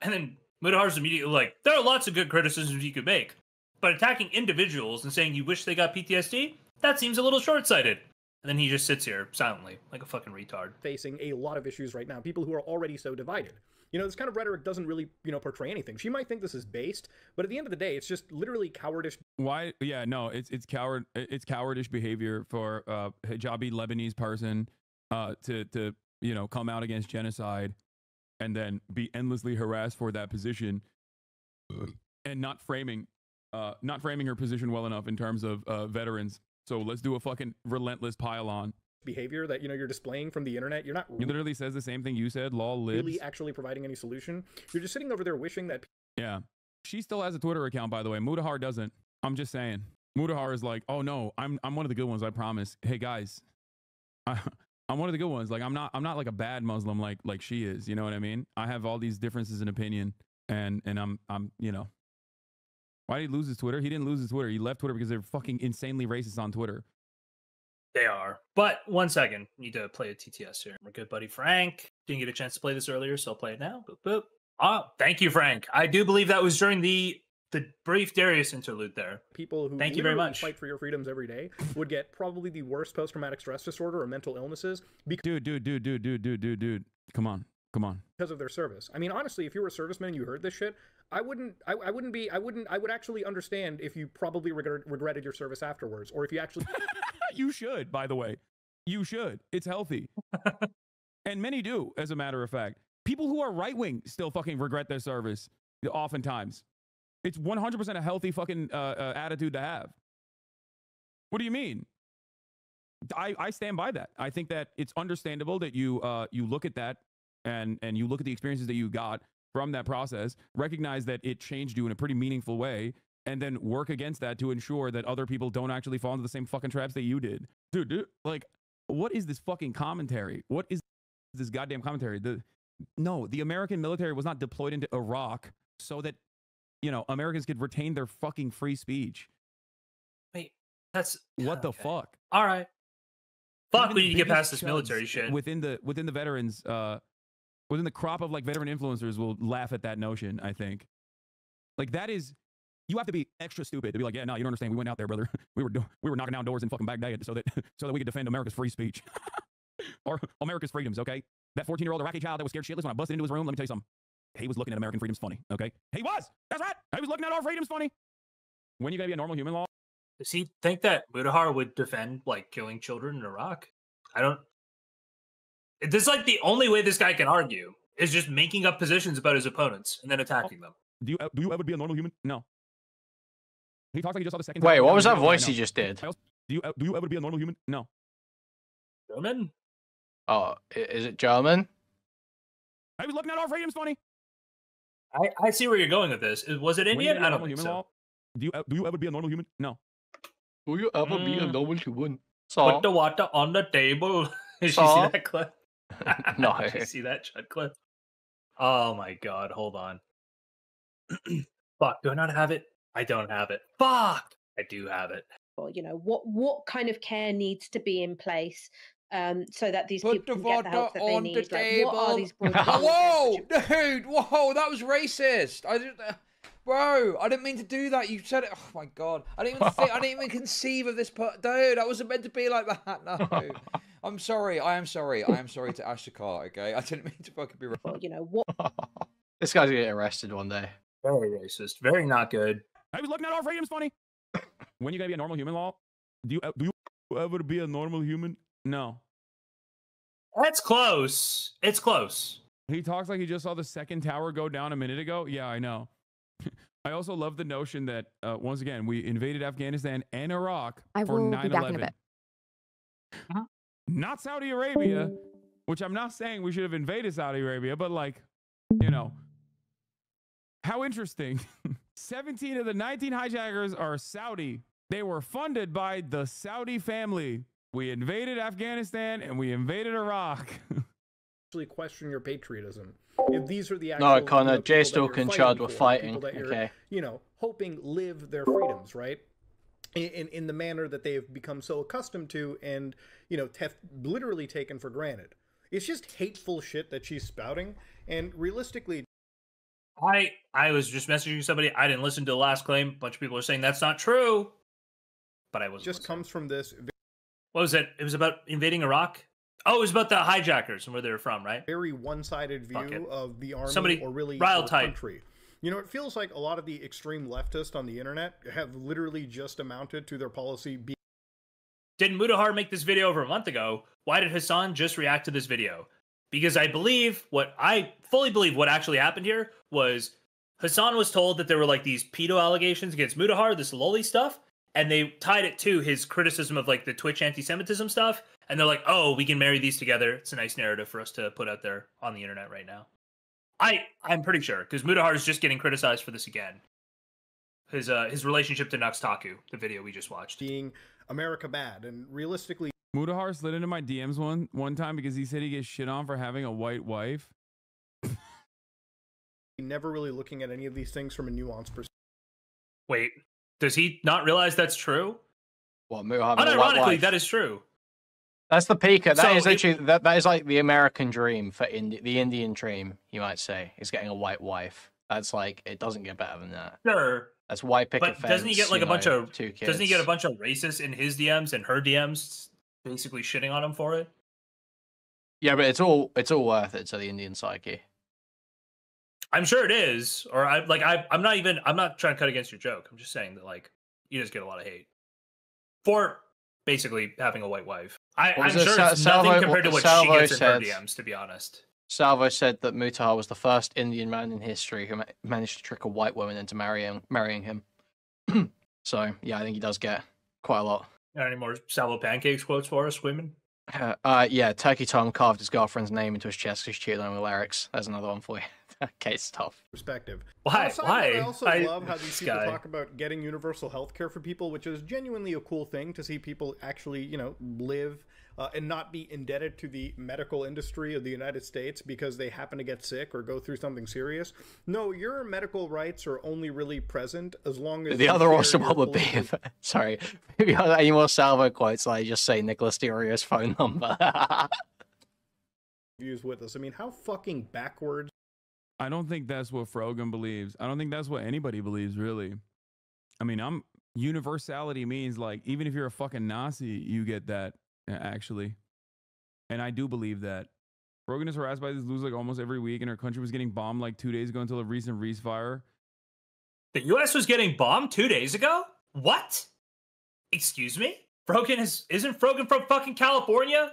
and then Mutahar's immediately like, there are lots of good criticisms you could make, but attacking individuals and saying you wish they got PTSD, that seems a little short-sighted. And then he just sits here silently, like a fucking retard. Facing a lot of issues right now, people who are already so divided. This kind of rhetoric doesn't really, portray anything. She might think this is based, but at the end of the day, it's just literally cowardice. Why? Yeah, no, it's cowardish behavior for a hijabi Lebanese person to come out against genocide and then be endlessly harassed for that position and not framing her position well enough in terms of veterans. So let's do a fucking relentless pile on. Behavior that, you're displaying from the internet. You're not... He literally says the same thing you said, lol libs. Really actually providing any solution. You're just sitting over there wishing that... Yeah. She still has a Twitter account, by the way. Mutahar doesn't. I'm just saying. Mutahar is like, oh no, I'm one of the good ones, I promise. Hey guys, I'm one of the good ones. Like I'm not like a bad Muslim like she is. You know what I mean? I have all these differences in opinion, and I'm Why did he lose his Twitter? He didn't lose his Twitter. He left Twitter because they're fucking insanely racist on Twitter. They are. But 1 second. Need to play a TTS here. My good buddy Frank didn't get a chance to play this earlier, so I'll play it now. Boop, boop. Oh, thank you, Frank. I do believe that was during the brief Darius interlude there. People who thank you very much. Fight for your freedoms every day would get probably the worst post-traumatic stress disorder or mental illnesses. Dude. Come on. Because of their service. I mean, honestly, if you were a serviceman and you heard this shit, I would actually understand if you probably regretted your service afterwards, or if you actually... You should, by the way. You should. It's healthy. And many do, as a matter of fact. People who are right-wing still fucking regret their service, oftentimes. It's 100% a healthy fucking attitude to have. What do you mean? I stand by that. I think that it's understandable that you look at that and you look at the experiences that you got from that process, recognize that it changed you in a pretty meaningful way, and then work against that to ensure that other people don't actually fall into the same fucking traps that you did. Dude, like, what is this fucking commentary? What is this goddamn commentary? No, the American military was not deployed into Iraq so that, you know, Americans could retain their fucking free speech. Wait, that's what the fuck? All right. Fuck, Even we the need to get biggest past this military chuds shit. Within the veterans, within the crop of like veteran influencers will laugh at that notion, I think. Like, that is, you have to be extra stupid to be like, yeah, no, you don't understand. We went out there, brother. We were knocking down doors in fucking Baghdad so that we could defend America's free speech. Or America's freedoms, okay? That 14-year-old Iraqi child that was scared shitless when I busted into his room, let me tell you something. He was looking at American freedoms funny, okay? He was! That's right! He was looking at our freedoms funny! When you gotta be a normal human law? Does he think that Mutahar would defend, like, killing children in Iraq? I don't... This is, like, the only way this guy can argue, is just making up positions about his opponents and then attacking them. Do you ever be a normal human? No. He talks like he just saw the second... Wait, what was that voice he just did? Do you ever be a normal human? No. German? Oh, is it German? I was looking at our freedoms funny. I see where you're going with this. Was it Indian? I don't think so. Do you ever be a normal human? No. Will you ever be a normal human? Put the water on the table. Did you see that clip? No. Did you see that Chud clip? Oh my god, hold on. Fuck, do I not have it? I don't have it. Fuck! I do have it. Or, you know, what kind of care needs to be in place so that these people can get the help that they need. Like, what are these whoa, dude! Whoa, that was racist. I didn't, bro. I didn't mean to do that. You said it. Oh my god. I didn't even think. I didn't even conceive of this. Dude, I wasn't meant to be like that. No. I'm sorry. I am sorry. I am sorry to Ashtakar. Okay, I didn't mean to fucking be. Well, you know what? This guy's gonna get arrested one day. Very racist. Very not good. I was looking at our freedoms funny. When you gotta be a normal human, law? Do you ever be a normal human? No. That's close. It's close. He talks like he just saw the second tower go down a minute ago. Yeah, I know. I also love the notion that, once again, we invaded Afghanistan and Iraq for 9/11. Not Saudi Arabia, which I'm not saying we should have invaded Saudi Arabia, but like, you know, how interesting. 17 of the 19 hijackers are Saudi. They were funded by the Saudi family. We invaded Afghanistan and we invaded Iraq. Actually question your patriotism. If these are the actual, no, Connor, JSTLK and Chud were fighting. Okay. You know, hoping live their freedoms, right? In the manner that they have become so accustomed to and, you know, literally taken for granted. It's just hateful shit that she's spouting. And realistically, I was just messaging somebody. I didn't listen to the last claim. A bunch of people are saying that's not true. But I wasn't. Just comes from this. What was it? It was about invading Iraq? Oh, it was about the hijackers and where they were from, right? Very one-sided view of the army Somebody or really rile the type. country. You know, it feels like a lot of the extreme leftists on the internet have literally just amounted to their policy being... Didn't Mutahar make this video over a month ago? Why did Hasan just react to this video? Because I fully believe what actually happened here was Hasan was told that there were like these pedo allegations against Mutahar, this loli stuff, and they tied it to his criticism of like the Twitch anti-Semitism stuff, and they're like, oh, we can marry these together. It's a nice narrative for us to put out there on the internet right now. I'm pretty sure, because Mutahar is just getting criticized for this again. His relationship to Nuxtaku, the video we just watched. Being America bad, and realistically... Mutahar slid into my DMs one time because he said he gets shit on for having a white wife. Never really looking at any of these things from a nuanced perspective. Wait, does he not realize that's true? What, Mutahar? Unironically, that is true. That's the peak. That is literally that is like the American dream for the Indian dream, you might say, is getting a white wife. That's like, it doesn't get better than that. Sure. That's white picket fence. But doesn't he get like a bunch of 2 kids? Doesn't he get a bunch of racists in his DMs and her DMs basically shitting on him for it? Yeah, but it's all worth it to the Indian psyche. I'm sure it is. Or I'm not trying to cut against your joke. I'm just saying that like you just get a lot of hate for basically having a white wife. I'm sure it's nothing compared to what she gets in her DMs, to be honest. Salvo said that Mutahar was the first Indian man in history who managed to trick a white woman into marrying him. So, yeah, I think he does get quite a lot. Got any more Salvo Pancakes quotes for us, women? Yeah, Turkey Tom carved his girlfriend's name into his chest because she cheated on him with lyrics. There's another one for you. Okay, it's tough. Perspective. Why? I also love how these people talk about getting universal health care for people, which is genuinely a cool thing to see people actually, you know, live and not be indebted to the medical industry of the United States because they happen to get sick or go through something serious. No, your medical rights are only really present as long as the other awesome one would be sorry, if you have any more Salvo quotes, I just say Nicholas Diorio's phone number. Views with us. I mean, how fucking backwards. I don't think that's what Frogan believes. I don't think that's what anybody believes, really. I mean, universality means, like, even if you're a fucking Nazi, you get that, actually. And I do believe that. Frogan is harassed by these losers like almost every week, and her country was getting bombed like 2 days ago until a recent ceasefire. The U.S. was getting bombed 2 days ago? What? Excuse me? Isn't Frogan from fucking California?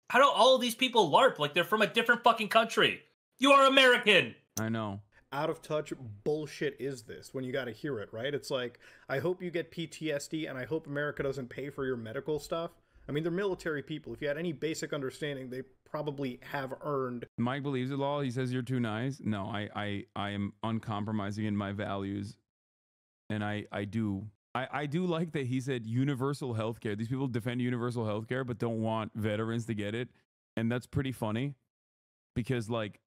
How do all of these people LARP like they're from a different fucking country? You are American. I know. Out of touch bullshit is this when you got to hear it, right? It's like, I hope you get PTSD and I hope America doesn't pay for your medical stuff. I mean, they're military people. If you had any basic understanding, they probably have earned. Mike believes it all. He says you're too nice. No, I am uncompromising in my values. And I do like that he said universal healthcare. These people defend universal healthcare, but don't want veterans to get it. And that's pretty funny because, like,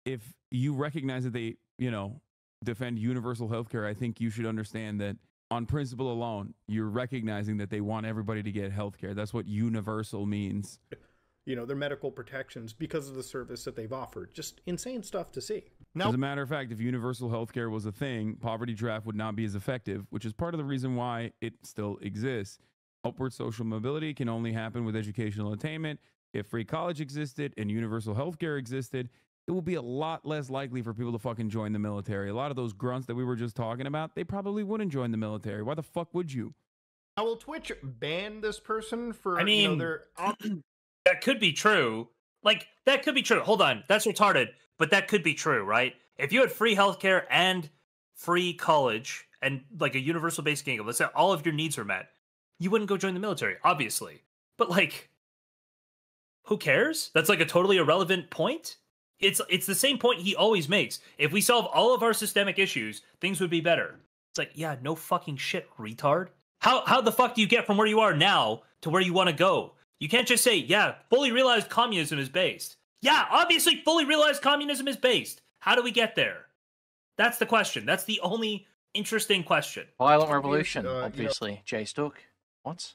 if you recognize that they, you know, defend universal healthcare, I think you should understand that on principle alone, you're recognizing that they want everybody to get healthcare. That's what universal means. You know, their medical protections because of the service that they've offered. Just insane stuff to see. Now, as a matter of fact, if universal healthcare was a thing, poverty draft would not be as effective, which is part of the reason why it still exists. Upward social mobility can only happen with educational attainment. If free college existed and universal healthcare existed, it will be a lot less likely for people to fucking join the military. A lot of those grunts that we were just talking about, they probably wouldn't join the military. Why the fuck would you? Now, will Twitch ban this person for, I mean, you know, their... that could be true. Like, that could be true. Hold on. That's retarded. But that could be true, right? If you had free healthcare and free college and, like, a universal basic income, let's say all of your needs are met, you wouldn't go join the military, obviously. But, like, who cares? That's, like, a totally irrelevant point. It's the same point he always makes. If we solve all of our systemic issues, things would be better. It's like, yeah, no fucking shit, retard. How the fuck do you get from where you are now to where you want to go? You can't just say, yeah, fully realized communism is based. Yeah, obviously fully realized communism is based. How do we get there? That's the question. That's the only interesting question. Violent revolution, obviously. JSTLK. What?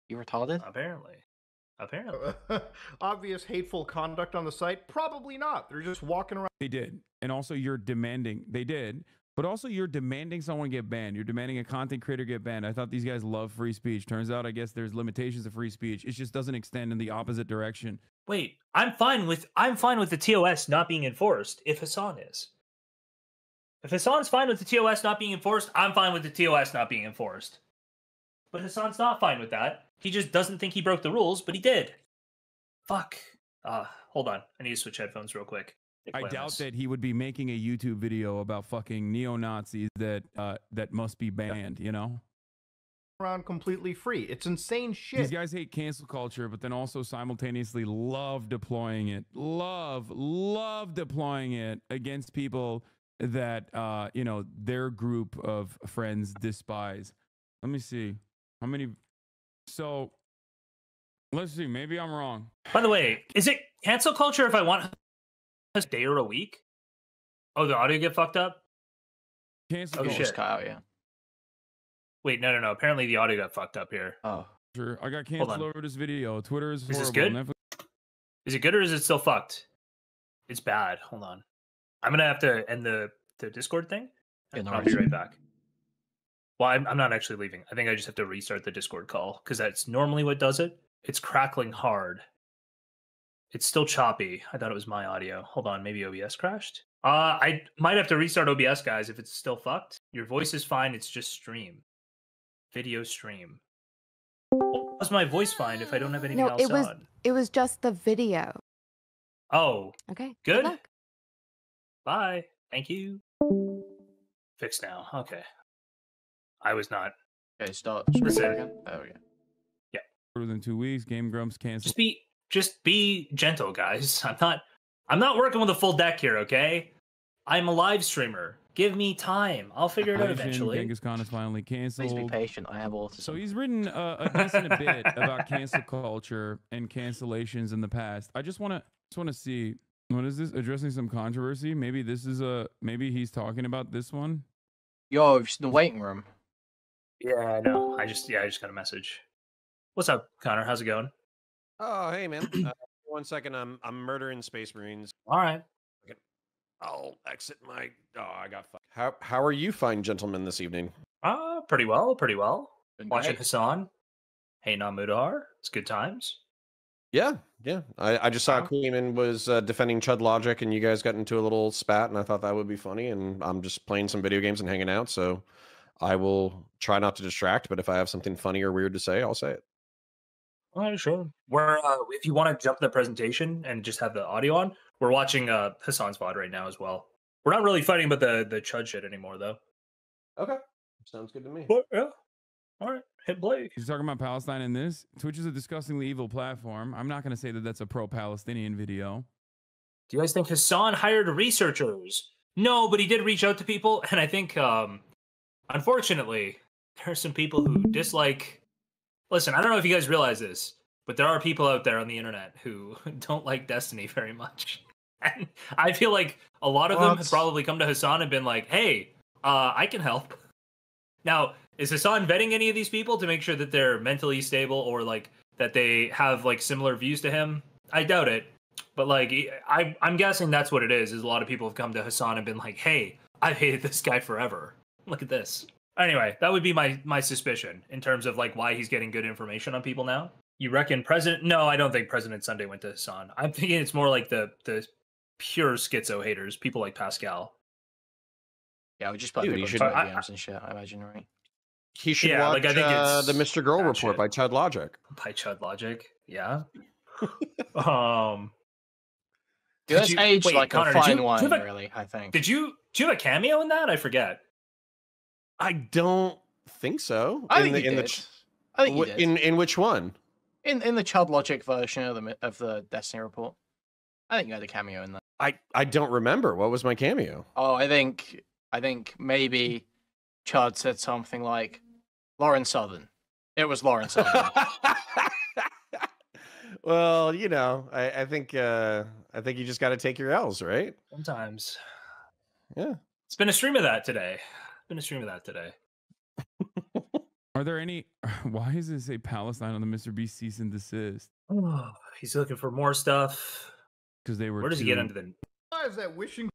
You retarded? Apparently. Obvious hateful conduct on the site? Probably not. They're just walking around. They did. And also you're demanding, they did, but also you're demanding someone get banned. You're demanding a content creator get banned. I thought these guys love free speech. Turns out, I guess there's limitations of free speech. It just doesn't extend in the opposite direction. Wait, I'm fine with the TOS not being enforced if Hasan is. If Hasan's fine with the TOS not being enforced, I'm fine with the TOS not being enforced. But Hasan's not fine with that. He just doesn't think he broke the rules, but he did. Fuck. Hold on. I need to switch headphones real quick. I doubt that he would be making a YouTube video about fucking neo-Nazis that must be banned, you know? Around completely free. It's insane shit. These guys hate cancel culture, but then also simultaneously love deploying it. Love deploying it against people that, you know, their group of friends despise. Let me see. How many... So, let's see. Maybe I'm wrong. By the way, is it cancel culture if I want a day or a week? Oh, the audio get fucked up? Cancel culture. Just cut out, yeah. Wait, no. Apparently the audio got fucked up here. Oh. Sure. I got canceled over this video. Twitter is horrible. Is this good? Is it good or is it still fucked? It's bad. Hold on. I'm going to have to end the Discord thing. Yeah, no I'll be right back. Well, I'm not actually leaving. I think I just have to restart the Discord call because that's normally what does it. It's crackling hard. It's still choppy. I thought it was my audio. Hold on, maybe OBS crashed? I might have to restart OBS, guys, if it's still fucked. Your voice is fine. It's just stream. Video stream. How's my voice fine if I don't have anything No, else on? it was just the video. Oh. Okay. Good. luck. Bye. Thank you. Fixed now. Okay. I was not. Okay, start Listen. screen again. There we go. Yeah. Shorter than 2 weeks. Game Grumps canceled. Just be gentle, guys. I'm not working with a full deck here, okay? I'm a live streamer. Give me time. I'll figure it out eventually. Genghis Khan is finally canceled. Please be patient. I have autism. So he's written a decent bit about cancel culture and cancellations in the past. I just want to see, what is this? Addressing some controversy? Maybe this is maybe he's talking about this one. Yo, it's in the waiting room. Yeah, I know. I just got a message. What's up, Connor? How's it going? Oh, hey man. 1 second. I'm murdering Space Marines. All right. I'll exit my. Oh, I got. How are you, fine gentlemen, this evening? Pretty well. Pretty well. Watching great. Hasan. Hating on Mutahar. It's good times. Yeah. I just saw Kuihman was defending Chud Logic, and you guys got into a little spat, and I thought that would be funny. And I'm just playing some video games and hanging out, so I will try not to distract. But if I have something funny or weird to say, I'll say it. All right, sure. We're if you want to jump the presentation and just have the audio on, we're watching Hasan's VOD right now as well. We're not really fighting about the Chud shit anymore, though. Okay, sounds good to me. But, yeah. All right, hit play. He's talking about Palestine in this. Twitch is a disgustingly evil platform. I'm not going to say that that's a pro-Palestinian video. Do you guys think Hasan hired researchers? No, but he did reach out to people, and I think, unfortunately, there are some people who dislike. Listen, I don't know if you guys realize this, but there are people out there on the internet who don't like Destiny very much. And I feel like a lot of them have probably come to Hasan and been like, hey, I can help. Now, is Hasan vetting any of these people to make sure that they're mentally stable or like that they have like similar views to him? I doubt it. But like, I'm guessing that's what it is a lot of people have come to Hasan and been like, hey, I've hated this guy forever. Look at this. Anyway, that would be my suspicion in terms of like why he's getting good information on people now. You reckon President? No, I don't think President Sunday went to Hasan. I'm thinking it's more like the pure schizo haters, people like Pascal. Yeah, we just play Dude, video games and shit, I imagine, right? He should watch like I think it's the Mr. Girl Report by Chud Logic. By Chud Logic, yeah. Dude, that's aged wait, like Connor, a fine wine, really, I think. Do you have a cameo in that? I forget. I don't think so. I think you did. In which one? In the Chud Logic version of the Destiny report. I think you had a cameo in that. I don't remember. What was my cameo? Oh, I think maybe Chud said something like Lauren Southern. It was Lauren Southern. Well, you know, I think you just got to take your L's, right? Sometimes. Yeah. It's been a stream of that today. Are there any? Why does it say Palestine on the Mr. Beast cease and desist? Oh, he's looking for more stuff. Because they were. Where does he get into the? Is that wishing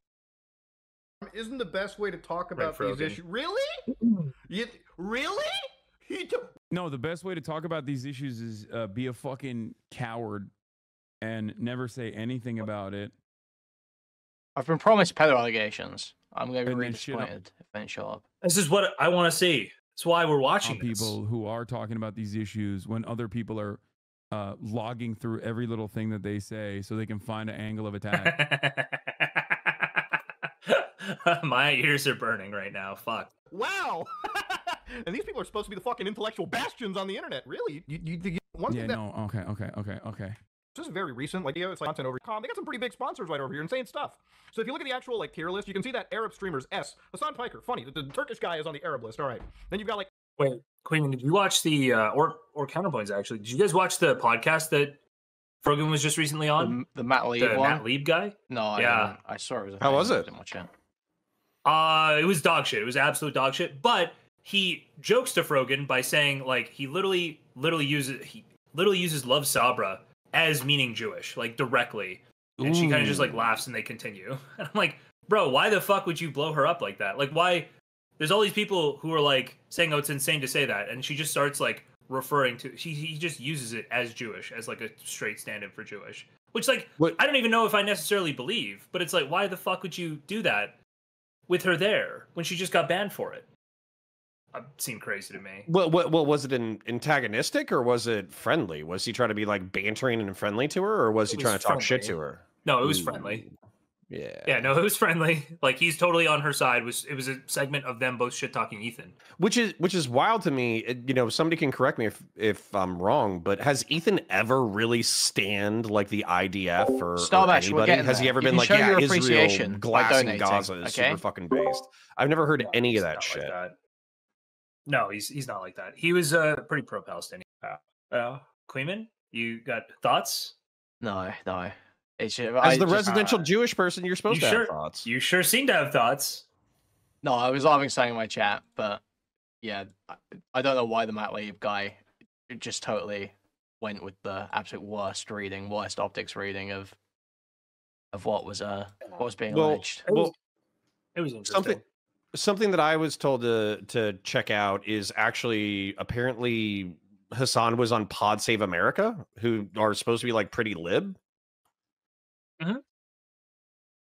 isn't the best way to talk about these issues? Really? Really? No, the best way to talk about these issues is be a fucking coward and never say anything about it. I've been promised pedo allegations. I'm going to be And really then shit up. disappointed if they show up. This is what I want to see. That's why we're watching People who are talking about these issues when other people are logging through every little thing that they say so they can find an angle of attack. My ears are burning right now. Fuck. Wow. And these people are supposed to be the fucking intellectual bastions on the internet. Really? One Yeah, thing that, no, okay. this is very recent. Like, it's like content over. They got some pretty big sponsors right over here and saying stuff. So if you look at the actual like tier list, you can see that Arab streamers S. Hasan Piker, funny. The Turkish guy is on the Arab list. All right. Then you've got like. Wait, Queen, did you watch the or counterpoints actually? Did you guys watch the podcast that Frogan was just recently on? The Matt Lieb one? Matt Lieb guy? No, I didn't. I saw it. How was it? I didn't watch it. It was dog shit. It was absolute dog shit. But he jokes to Frogan by saying like he literally uses Love Sabra as meaning Jewish, like directly. And she kind of just like laughs and they continue. And I'm like, bro, why the fuck would you blow her up like that? Like, why? There's all these people who are like saying, oh, it's insane to say that. And she just starts like referring to, he just uses it as Jewish, as like a straight stand-in for Jewish. Which like, I don't even know if I necessarily believe, but it's like, why the fuck would you do that with her there when she just got banned for it? seemed crazy to me. What was it antagonistic or was it friendly? Was he trying to be like bantering and friendly to her, or was he trying to talk shit to her? No, it was friendly. Yeah. Yeah, no, it was friendly. Like he's totally on her side. It was a segment of them both shit talking Ethan. Which is wild to me. You know, somebody can correct me if I'm wrong, but has Ethan ever really stand like the IDF or anybody? Has he ever been like, yeah, Israel glassing Gaza is super fucking based? I've never heard any of that shit. Like no, he's not like that. He was pretty pro-Palestinian. Kuihman, you got thoughts? No. As the residential Jewish person, you're supposed to have thoughts. You sure seem to have thoughts. No, I was having something in my chat, but yeah, I don't know why the Matt Leib guy just totally went with the absolute worst optics reading of what was being alleged. It was interesting. Something that I was told to check out is actually apparently Hasan was on Pod Save America, who are supposed to be like pretty lib. Mm-hmm.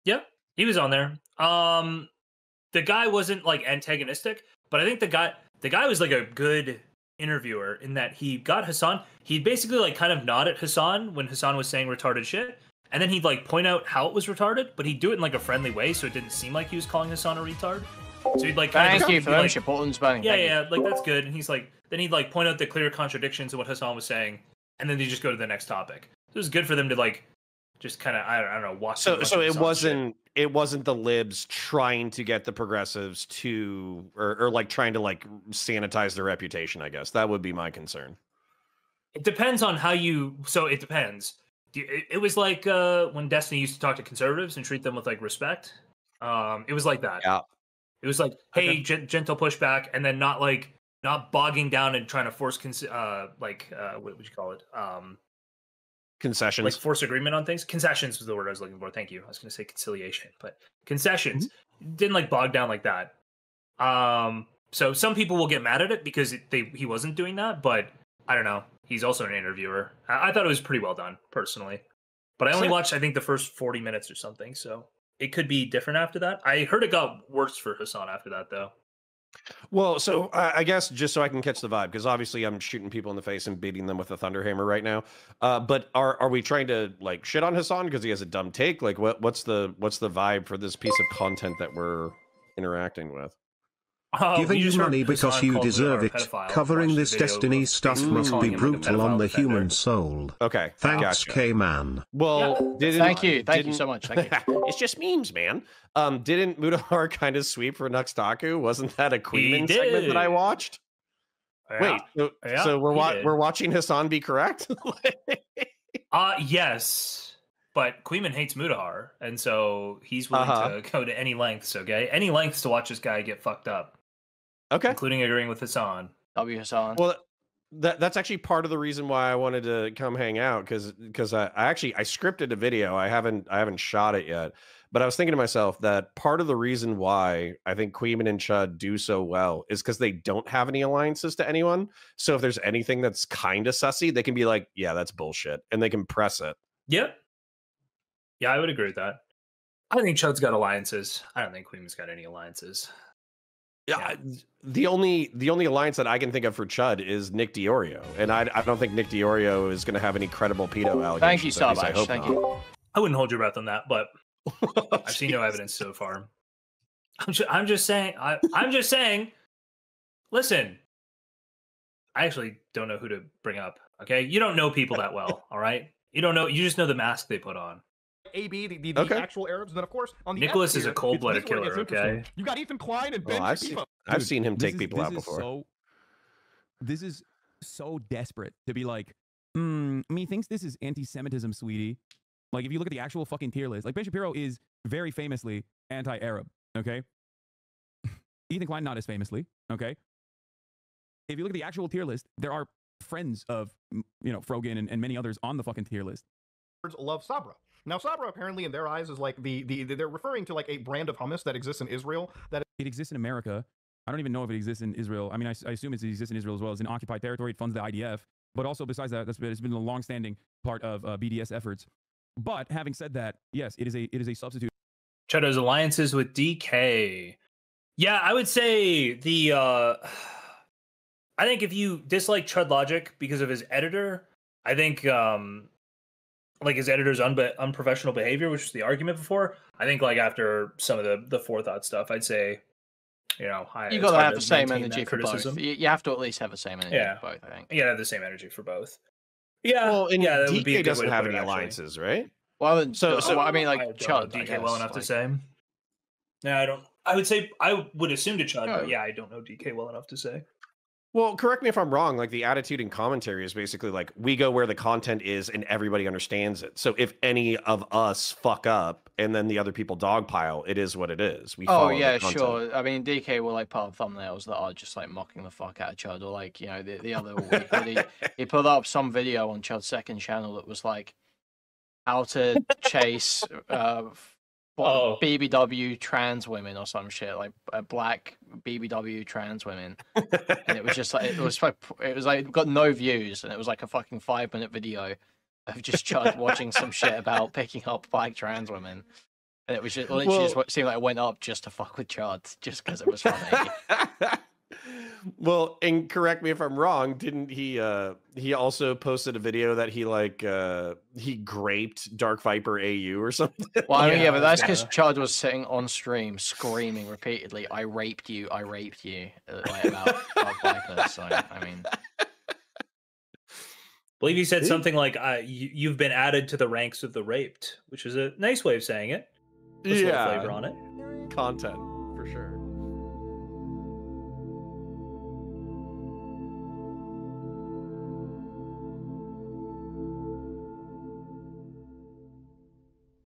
Yep, he was on there. The guy wasn't like antagonistic, but I think the guy was like a good interviewer in that he got Hasan. He'd basically like kind of nod at Hasan when Hasan was saying retarded shit, and then he'd like point out how it was retarded, but he'd do it in like a friendly way, so it didn't seem like he was calling Hasan a retard. So he'd like thank you for the ownership, Portland's burning. Yeah, like that's good. And he's like, then he'd like point out the clear contradictions of what Hasan was saying, and then they just go to the next topic. So it was good for them to like just kind of I don't know watch. So it wasn't the libs trying to get the progressives to or like trying to like sanitize their reputation. I guess that would be my concern. It depends on how you. So it depends. It was like when Destiny used to talk to conservatives and treat them with like respect. It was like that. Yeah. It was like, hey, gentle pushback, and then not bogging down and trying to force what would you call it? Concessions. Like force agreement on things. Concessions was the word I was looking for. Thank you. I was going to say conciliation, but concessions didn't like bog down like that. So some people will get mad at it because he wasn't doing that, but I don't know. He's also an interviewer. I thought it was pretty well done, personally. But I only watched, I think, the first 40 minutes or something, so it could be different after that. I heard it got worse for Hasan after that, though. Well, so I guess just so I can catch the vibe, because obviously I'm shooting people in the face and beating them with a thunderhammer right now. But are we trying to like shit on Hasan because he has a dumb take? Like, what's the vibe for this piece of content that we're interacting with? Giving you money because you deserve it. Covering this Destiny stuff must be brutal on the human soul. Okay. Thanks, gotcha. K-Man. Well, thank you so much. Thank you. It's just memes, man. Didn't Mutahar kind of sweep for Nuxtaku? Wasn't that a Kuihman segment that I watched? Yeah. Wait, so we're watching Hasan be correct? Yes. But Kuihman hates Mutahar, and so he's willing to go to any lengths, okay? Any lengths to watch this guy get fucked up. Okay. Including agreeing with Hasan. W Hasan. Well, that's actually part of the reason why I wanted to come hang out, because I scripted a video. I haven't shot it yet. But I was thinking to myself that part of the reason why I think Kuihman and Chud do so well is because they don't have any alliances to anyone. So if there's anything that's kind of sussy, they can be like, yeah, that's bullshit. And they can press it. Yep. Yeah, I would agree with that. I think Chud's got alliances. I don't think Kuihman's got any alliances. Yeah, the only alliance that I can think of for Chud is Nick Diorio, and I don't think Nick Diorio is going to have any credible pedo allegations. Thank you so much. Thank you. I wouldn't hold your breath on that, but I've seen no evidence so far. I'm just saying. I'm just saying. Listen, I actually don't know who to bring up. Okay, you don't know people that well. All right, you don't know. You just know the mask they put on. AB, the actual Arabs, and then of course on the Nicholas F is a tier, cold-blooded this is where it killer. gets interesting. Okay, You got Ethan Klein and Ben. I've seen him take people out before. This is so desperate to be like, methinks this is anti-Semitism, sweetie. Like, if you look at the actual fucking tier list, like Ben Shapiro is very famously anti-Arab. Okay, Ethan Klein not as famously. Okay, if you look at the actual tier list, there are friends of Frogan and many others on the fucking tier list. Love Sabra. Now, Sabra apparently in their eyes is like they're referring to like a brand of hummus that exists in Israel. That it exists in America. I don't even know if it exists in Israel. I mean, I assume it exists in Israel as well as in occupied territory. It funds the IDF, but also besides that, it's been a long-standing part of BDS efforts. But having said that, yes, it is a substitute. Chud's alliances with DK. Yeah, I would say the I think if you dislike Chud Logic because of his editor, I think like his editor's unprofessional behavior, which was the argument before. I think like after some of the forethought stuff, I'd say, you know, you got to have the same energy for both. You have to at least have the same energy for both. I think. Yeah, have the same energy for both. Yeah. Well, and yeah, that would be a DK good doesn't way to have put it, any actually. alliances, right? Well, so I mean, like I don't Chud, know I DK guess, well enough to like- say. No, I don't. I would say I would assume to Chud, but yeah, I don't know DK well enough to say. Well, correct me if I'm wrong. Like the attitude and commentary is basically like we go where the content is and everybody understands it. So if any of us fuck up and then the other people dogpile, it is what it is. We follow yeah, the content. sure. I mean, DK will like put up thumbnails that are just like mocking the fuck out of Chud, or like, you know, the other week he put up some video on Chud's second channel that was like how to chase BBW trans women or some shit, like black BBW trans women, and it was just like it was like got no views, and it was like a fucking 5-minute video of just Chud watching some shit about picking up black trans women, and it was just literally just seemed like it went up just to fuck with Chud, just because it was funny. Well, and correct me if I'm wrong, didn't he also posted a video that he like he graped Dark Viper AU or something? Well, I mean, yeah, but that's because Chud was sitting on stream screaming repeatedly, I raped you, like about Dark Viper, so I mean, I believe he said something like, "You've been added to the ranks of the raped," which is a nice way of saying it. Puts a little flavor on it. Content for sure.